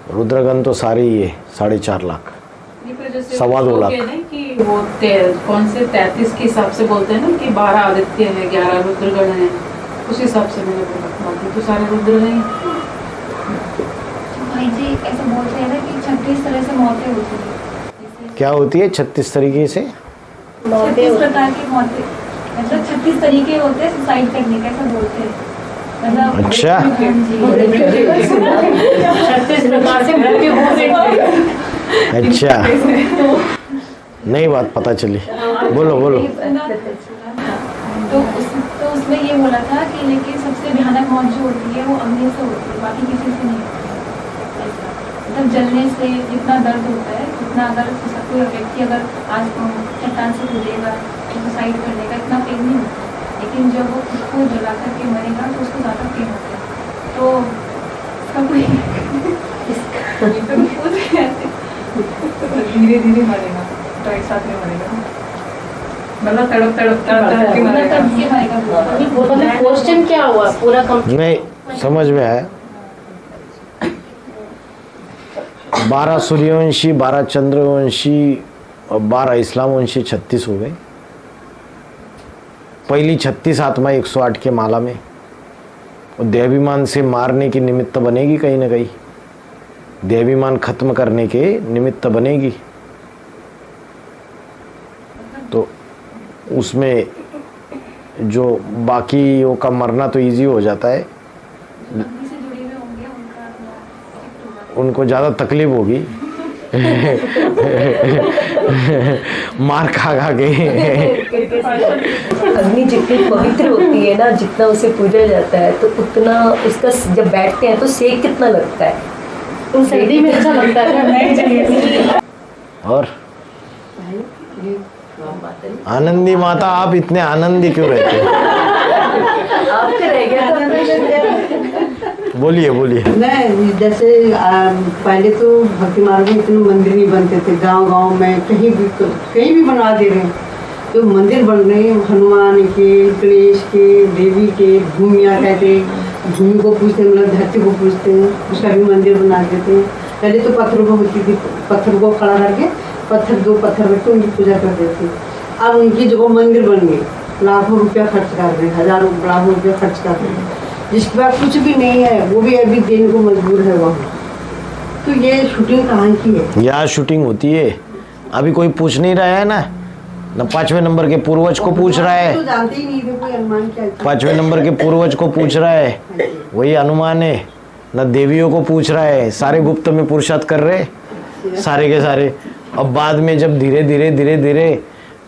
रुद्रगण तो सारे ही है, 4.5 लाख, 2.25 लाख। कि वो कौन से 33 के हिसाब से बोलते हैं ना कि 12 आदित्य है, 11 रुद्रगण है, उस हिसाब से मैंने बोला, बाकी तो सारे रुद्र हैं। भाई जी ऐसा बोलते हैं ना कि 36 तरह से मौतें होती है। क्या होती है 36 तरीके से? 36 प्रकार की मौतें, मतलब 36 तरीके होते हैं सुसाइड करने के, ऐसा बोलते हैं। मतलब अच्छा। 36 प्रकार से मृत्यु हो गई। अच्छा, नई बात पता चली, बोलो बोलो। तो उसमें ये बोला था कि लेकिन सबसे भयानक मौत जो होती है वो अग्नि से होती है, बाकी किसी से नहीं होती। मतलब जलने से जितना दर्द होता है, उतना अगर कोई व्यक्ति अगर आज चट्टान से कूदेगा सुसाइड करने का इतना पेन नहीं होता, लेकिन जब वो खुद को जला करके मरेगा तो उसको ज़्यादा पेन होता है। तो इसका कोई धीरे धीरे मरेगा, तो एक साथ में मरेगा, मतलब तड़प तड़प तड़प के मरेगा। क्वेश्चन क्या हुआ पूरा कंप्लीट नहीं समझ में आया। 12 सूर्यवंशी, 12 चंद्रवंशी और 12 इस्लामवंशी 36 हो गए। पहली 36 आत्मा 108 के माला में और देहाभिमान से मारने की निमित्त बनेगी, कहीं ना कहीं देहाभिमान खत्म करने के निमित्त बनेगी। तो उसमें जो बाकियों का मरना तो इजी हो जाता है, उनको ज़्यादा तकलीफ होगी मार खा खा के। अग्नि जितनी पवित्र होती है ना, जितना उसे पूजा जाता है, तो उतना उसका जब बैठते हैं तो सेक कितना लगता है। तो सर्दी में अच्छा लगता है। और आनंदी माता, आप इतने आनंदी क्यों रहते हैं? आपका रह गया। बोलिए बोलिए। नहीं, जैसे पहले तो भक्ति मार्ग में इतने मंदिर नहीं बनते थे, गांव-गांव में कहीं भी बनवा दे रहे हैं। तो मंदिर बन रहे हैं हनुमान के, गणेश के, देवी के, भूमिया कहते, भूमि को पूजते हैं, मतलब धरती को पूजते हैं, उसका भी मंदिर बना देते हैं। पहले तो पत्थरों को होती थी, पत्थर को खड़ा करके दो पत्थर रख के उनकी पूजा कर देते। अब उनकी जगह मंदिर बन गई, लाखों रुपया खर्च कर रहे हैं, हजारों लाखों रुपया खर्च कर रहे हैं, जिसके पास कुछ भी नहीं है वो भी अभी देने को मजबूर है वहाँ। तो ये शूटिंग कहाँ की है? यहाँ शूटिंग होती है। अभी कोई पूछ नहीं रहा है ना, 5वें नंबर के पूर्वज को पूछ रहा है, तो जानते ही नहीं थे कोई अनुमान क्या। 5वें नंबर के पूर्वज को पूछ रहा है, वही अनुमान है ना। देवियों को पूछ रहा है, सारे गुप्त में पुरुषार्थ कर रहे सारे के सारे। अब बाद में जब धीरे धीरे धीरे धीरे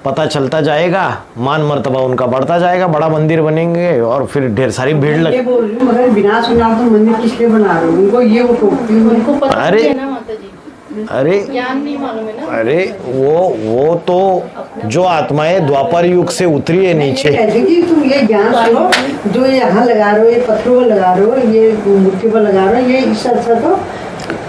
पता चलता जाएगा, मान मर्तबा उनका बढ़ता जाएगा, बड़ा मंदिर बनेंगे और फिर ढेर सारी भीड़ लग। ये बोल रही हूँ, मगर बिना सुना तो मंदिर किसके बना रहे हो? उनको ये उनको पता अरे है ना माता जी, अरे ज्ञान नहीं मालूम है ना। अरे वो तो जो आत्माएं द्वापर युग से उतरी है नीचे। कहते कि तुम ये ज्ञान सुनो, जो यहाँ लगा रहे हो, ये पत्थरों पर लगा रहे हो, ये मूर्ति पर लगा रहे हो, ये इस अच्छा तो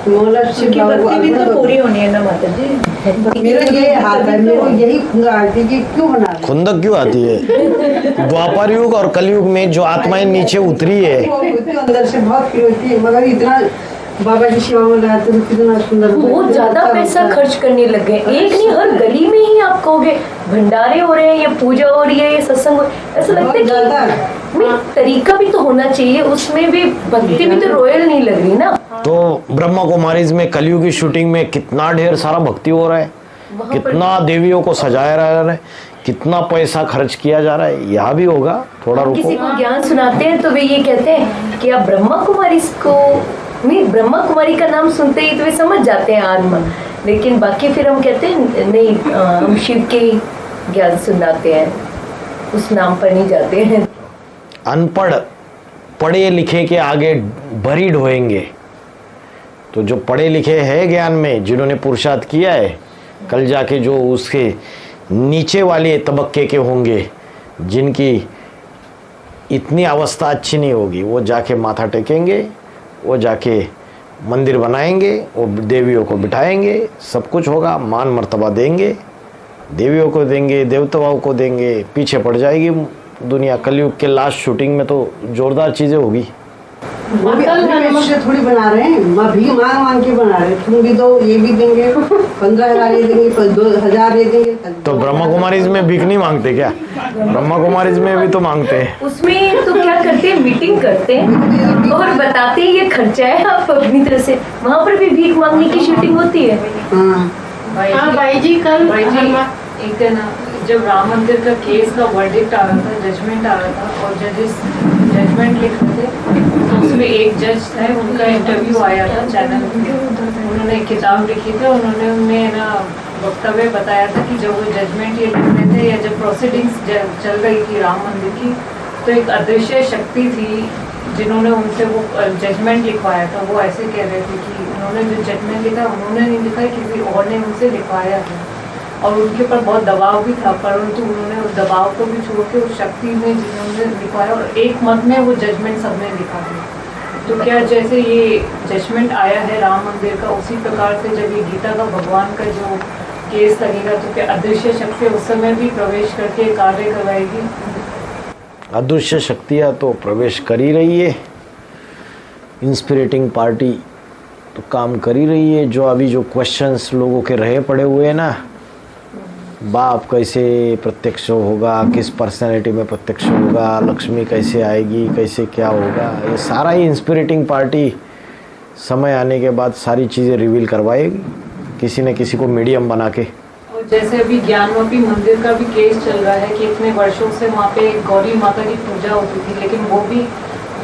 मतलब शिव भक्ति भी तो पूरी होनी है ना माता जी। मेरा ये हाथ है, मेरे को यही खुंदक आती है कि क्यों बना रहे? खुंदक क्यों आती है? द्वापर युग और कलयुग में जो आत्माएं नीचे उतरी है, वो अंदर से बहुत फील होती है, मगर इतना बाबा की सेवा में लगाते तो कितना सुंदर। बहुत ज्यादा पैसा खर्च करने लग गए। एक नहीं, हर गली में ही आप कहोगे भंडारे हो रहे हैं, ये पूजा हो रही है, ये सत्संग हो, ऐसा लगता है कि तरीका भी तो होना चाहिए, उसमें भी भक्ति भी तो रॉयल नहीं लग रही ना। तो ब्रह्मा कुमारीज में कलयुग की शूटिंग में कितना ढेर सारा भक्ति हो रहा है, कितना देवियों को सजाया जा रहा है, कितना पैसा खर्च किया जा रहा है। यहाँ भी होगा, थोड़ा रुको। किसी को ज्ञान सुनाते हैं तो वे ये कहते हैं कि आप ब्रह्मा कुमारी को, ब्रह्मा कुमारी का नाम सुनते ही तो वे समझ जाते हैं आत्मा, लेकिन बाकी फिर हम कहते हैं नहीं, हम शिव के ज्ञान सुनाते हैं, उस नाम पर नहीं जाते हैं। अनपढ़ पढ़े लिखे के आगे भरी ढोएंगे। तो जो पढ़े लिखे हैं ज्ञान में, जिन्होंने पुरुषार्थ किया है, कल जाके जो उसके नीचे वाले तबक्के के होंगे, जिनकी इतनी अवस्था अच्छी नहीं होगी, वो जाके माथा टेकेंगे, वो जाके मंदिर बनाएंगे, वो देवियों को बिठाएंगे, सब कुछ होगा, मान मर्तबा देंगे, देवियों को देंगे, देवताओं को देंगे, पीछे पड़ जाएगी दुनिया। कलयुग के लास्ट शूटिंग में तो जोरदार चीज़ें होगी। वो भी अपने से थोड़ी बना रहे हैं, भी मांग के बना रहे हैं। तुम भी दो, ये भी देंगे, 15,000 ये देंगे, 2,000 ये देंगे। तो ब्रह्मा कुमारीज में भीख नहीं मांगते क्या? ब्रह्मा कुमारीज में भी तो मांगते हैं। उसमें तो क्या करते हैं, मीटिंग करते हैं और बताते हैं ये खर्चा है, आप अपनी तरह से। वहाँ पर भी भीख मांगने की शूटिंग होती है। हाँ भाई जी, कल एक दिन जब राम मंदिर का केस का वर्डिक्ट आ रहा था, जजमेंट आ रहा था, और जजेस जजमेंट लिख रहे थे, तो उसमें एक जज थे, उनका इंटरव्यू आया था चैनल पे। उन्होंने एक किताब लिखी थी, उन्होंने ना वक्तव्य बताया था कि जब वो जजमेंट ये लिख रहे थे या जब प्रोसीडिंग्स चल रही थी राम मंदिर की, तो एक अदृश्य शक्ति थी जिन्होंने उनसे वो जजमेंट लिखवाया था। वो ऐसे कह रहे थे कि उन्होंने जो जजमेंट लिखा, उन्होंने नहीं लिखा, किसी और ने उनसे लिखवाया था, और उनके ऊपर बहुत दबाव भी था, परंतु उन्होंने उस दबाव को भी छोड़ के उस शक्ति में जिन्होंने लिखवाया, और एक मत में वो जजमेंट सबने लिखा था। तो क्या जैसे ये जजमेंट आया है राम मंदिर का, उसी प्रकार से जब ये गीता का भगवान का जो केस लगेगा तो क्या अदृश्य शक्ति उस समय भी प्रवेश करके कार्य करवाएगी? अदृश्य शक्तियाँ तो प्रवेश कर ही रही है, इंस्पिरेटिंग पार्टी तो काम कर ही रही है। जो अभी जो क्वेश्चंस लोगों के रहे पड़े हुए हैं ना, बाप कैसे प्रत्यक्ष होगा, किस पर्सनैलिटी में प्रत्यक्ष होगा, लक्ष्मी कैसे आएगी, कैसे क्या होगा, ये सारा ही इंस्पिरेटिंग पार्टी समय आने के बाद सारी चीज़ें रिवील करवाएगी, किसी न किसी को मीडियम बना के। और जैसे अभी ज्ञानवापी मंदिर का भी केस चल रहा है कि इतने वर्षों से वहाँ पे गौरी माता की पूजा होती थी, लेकिन वो भी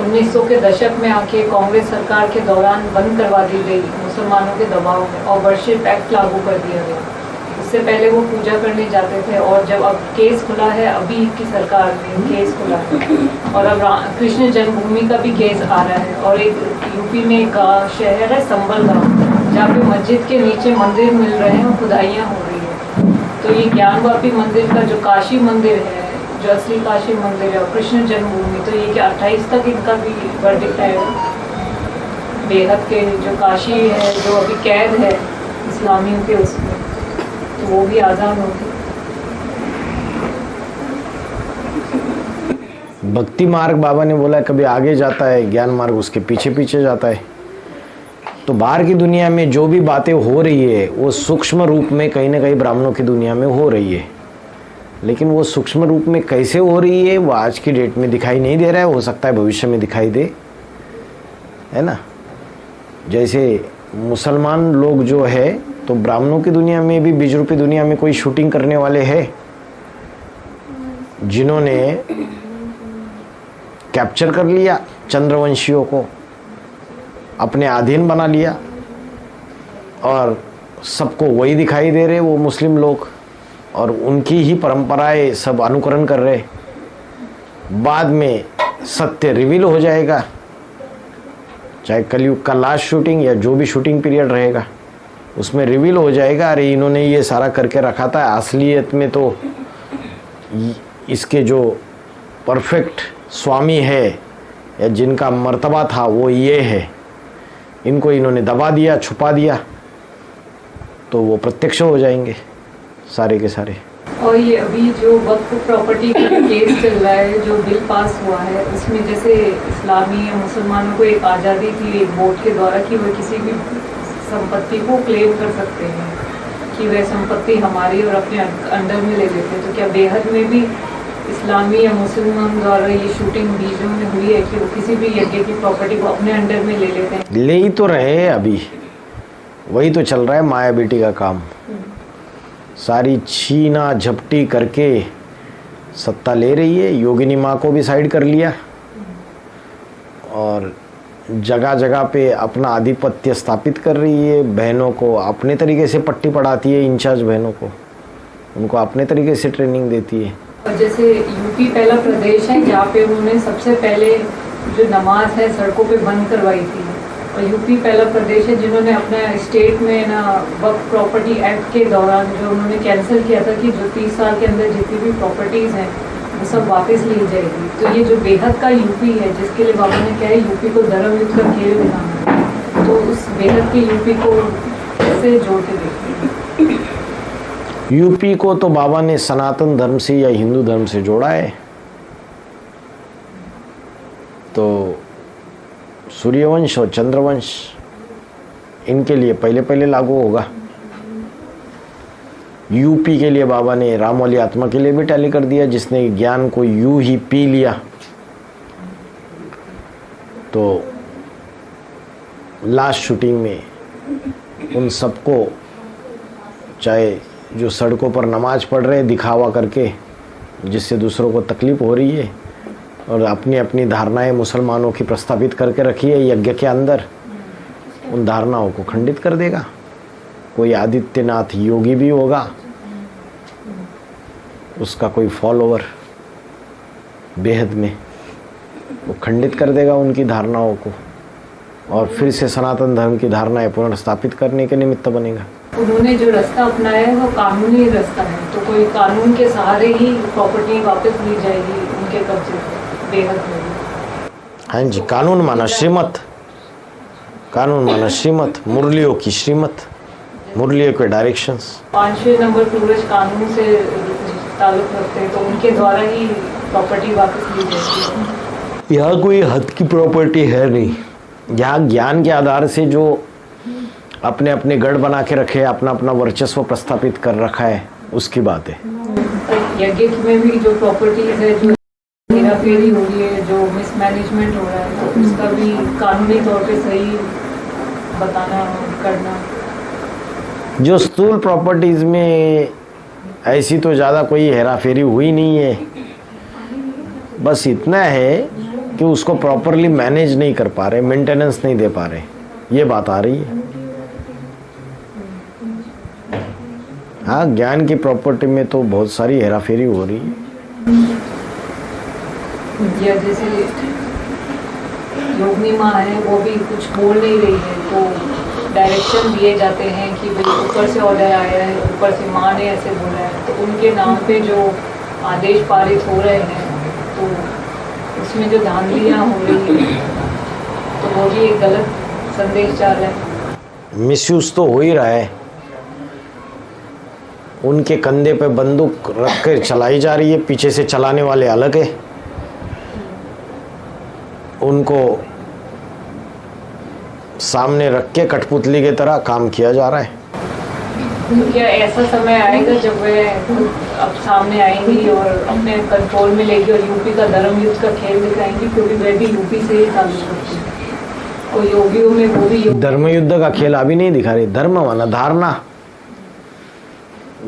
1900 के दशक में आके कांग्रेस सरकार के दौरान बंद करवा दी गई मुसलमानों के दबाव में, और वर्शिप एक्ट लागू कर दिया गया। इससे पहले वो पूजा करने जाते थे, और जब अब केस खुला है, अभी की सरकार में केस खुला है, और अब कृष्ण जन्मभूमि का भी केस आ रहा है। और एक यूपी में एक शहर है संबल गाँव, जहाँ पे मस्जिद के नीचे मंदिर मिल रहे हैं और खुदाइयाँ हो रही है। तो ये ज्ञानवापी मंदिर का जो काशी मंदिर है, जो असली काशी मंदिर है, और कृष्ण जन्मभूमि, तो ये क्या 28 तक इनका भी वर्डिक्ट आएगा? बेहद के जो काशी है, जो अभी कैद है इस्लामियों के उसमें, तो वो भी आज़ाद होगी। भक्ति मार्ग बाबा ने बोला कभी आगे जाता है, ज्ञान मार्ग उसके पीछे पीछे जाता है। तो बाहर की दुनिया में जो भी बातें हो रही है वो सूक्ष्म रूप में कहीं ना कहीं ब्राह्मणों की दुनिया में हो रही है, लेकिन वो सूक्ष्म रूप में कैसे हो रही है वो आज की डेट में दिखाई नहीं दे रहा है। हो सकता है भविष्य में दिखाई दे, है ना। जैसे मुसलमान लोग जो है, तो ब्राह्मणों की दुनिया में भी बीज रूपी दुनिया में कोई शूटिंग करने वाले हैं जिन्होंने कैप्चर कर लिया चंद्रवंशियों को, अपने अधीन बना लिया, और सबको वही दिखाई दे रहे वो मुस्लिम लोग, और उनकी ही परंपराएं सब अनुकरण कर रहे। बाद में सत्य रिवील हो जाएगा, चाहे कलयुग का लास्ट शूटिंग या जो भी शूटिंग पीरियड रहेगा उसमें रिवील हो जाएगा, अरे इन्होंने ये सारा करके रखा था। असलियत में तो इसके जो परफेक्ट स्वामी है या जिनका मर्तबा था वो ये है, इनको इन्होंने दबा दिया, छुपा दिया, तो वो प्रत्यक्ष हो जाएंगे सारे के सारे। और ये अभी जो वक्फ प्रॉपर्टी का केस चल रहा है, जो बिल पास हुआ है, उसमें जैसे इस्लामी या मुसलमानों को एक आज़ादी थी एक वोट के द्वारा कि वो किसी भी संपत्ति को क्लेम कर सकते हैं कि वह संपत्ति हमारी, और अपने अंडर में ले लेते हैं। तो क्या बेहद में भी इस्लामी या मुसलमान द्वारा ये शूटिंग बीजों में हुई है कि वो किसी भी यज्ञ की प्रॉपर्टी को अपने अंडर में ले लेते हैं? ले ही तो रहे, अभी वही तो चल रहा है माया बेटी का काम। सारी छीना झपटी करके सत्ता ले रही है। योगिनी माँ को भी साइड कर लिया, और जगह जगह पे अपना आधिपत्य स्थापित कर रही है। बहनों को अपने तरीके से पट्टी पढ़ाती है, इंचार्ज बहनों को, उनको अपने तरीके से ट्रेनिंग देती है। और जैसे यूपी पहला प्रदेश है जहाँ पे उन्होंने सबसे पहले जो नमाज है सड़कों पे बंद करवाई थी, और यूपी पहला प्रदेश है जिन्होंने अपना स्टेट में ना वक्फ प्रॉपर्टी एक्ट के दौरान जो उन्होंने कैंसिल किया था कि जो 30 साल के अंदर जितनी भी प्रॉपर्टीज़ हैं वो सब वापस ली जाएगी। तो ये जो बेहद का यूपी है, जिसके लिए बाबा ने कहा है यूपी को धर्म युद्ध का खेल बनाना है, तो उस बेहद के यूपी को कैसे जोड़ के देखते हैं? यूपी को तो बाबा ने सनातन धर्म से या हिंदू धर्म से जोड़ा है। तो सूर्यवंश और चंद्रवंश इनके लिए पहले पहले लागू होगा। यूपी के लिए बाबा ने राम वाली आत्मा के लिए भी टैली कर दिया, जिसने ज्ञान को यूं ही पी लिया। तो लास्ट शूटिंग में उन सबको, चाहे जो सड़कों पर नमाज पढ़ रहे दिखावा करके, जिससे दूसरों को तकलीफ हो रही है, और अपनी अपनी धारणाएं मुसलमानों की प्रस्तावित करके रखी है यज्ञ के अंदर, उन धारणाओं को खंडित कर देगा। कोई आदित्यनाथ योगी भी होगा, उसका कोई फॉलोवर बेहद में, वो खंडित कर देगा उनकी धारणाओं को, और फिर से सनातन धर्म की धारणाएं पुनर्स्थापित करने के निमित्त बनेगा। उन्होंने जो रास्ता अपनाया है वो कानूनी रास्ता है, तो कोई कानून के सहारे ही प्रॉपर्टी वापस ली जाएगी उनके कब्जे से बेहद में। हाँ जी, कानून माना श्रीमत। कानून माना श्रीमत, मुरलियों की श्रीमत, मुरलियों के डायरेक्शंस। 5वें नंबर पूर्वज कानून से ताल्लुक रखते हैं, तो उनके द्वारा ही प्रॉपर्टी वापस ली जाती है। यहाँ कोई हद की प्रॉपर्टी है नहीं। यहाँ ज्ञान के आधार से जो अपने अपने गढ़ बना के रखे, अपना अपना वर्चस्व प्रस्थापित कर रखा है, उसकी बात है। यज्ञ में भी जो प्रॉपर्टीज है, जो हेराफेरी हो रही है, जो मिसमैनेजमेंट हो रहा है, तो उसका भी कानूनी तौर पे सही बताना करना। जो स्थूल प्रॉपर्टीज में ऐसी तो ज़्यादा कोई हेराफेरी हुई नहीं है, बस इतना है कि उसको प्रॉपरली मैनेज नहीं कर पा रहे, मेंटेनेंस नहीं दे पा रहे, ये बात आ रही है। हाँ, ज्ञान की प्रॉपर्टी में तो बहुत सारी हेराफेरी हो रही है। या जैसे योगिनी माँ है, वो भी कुछ बोल नहीं रही है, तो डायरेक्शन दिए जाते हैं कि भाई ऊपर से ऑर्डर आया है, ऊपर से माँ ने ऐसे बोला है, तो उनके नाम पे जो आदेश पारित हो रहे हैं, तो उसमें जो धांधलियाँ हो रही है, तो वो भी एक गलत संदेश जा रहा है। मिसयूज तो हो ही रहा है। उनके कंधे पे बंदूक रख कर चलाई जा रही है, पीछे से चलाने वाले अलग है। उनको सामने रख के कठपुतली की तरह काम किया जा रहा है। तो क्या ऐसा समय आएगा जब वे अब सामने आएंगी और अपने कंट्रोल में लेगी और यूपी का धर्म युद्ध का खेल दिखाएंगी, क्योंकि वे भी यूपी से ही ताल्लुक रखती है और योगियों में वो भी धर्म युद्ध का खेल अभी नहीं दिखा रही। धर्म माना धारणा,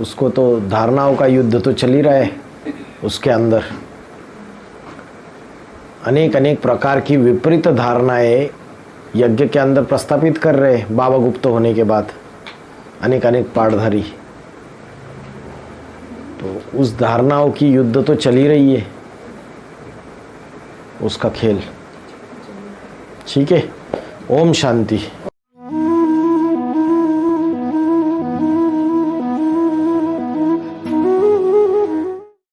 उसको तो धारणाओं का युद्ध तो चल ही रहा है। उसके अंदर अनेक अनेक प्रकार की विपरीत धारणाएं यज्ञ के अंदर प्रस्थापित कर रहे हैं। बाबा गुप्त होने के बाद अनेक अनेक पाठधारी, तो उस धारणाओं की युद्ध तो चल ही रही है, उसका खेल। ठीक है, ओम शांति।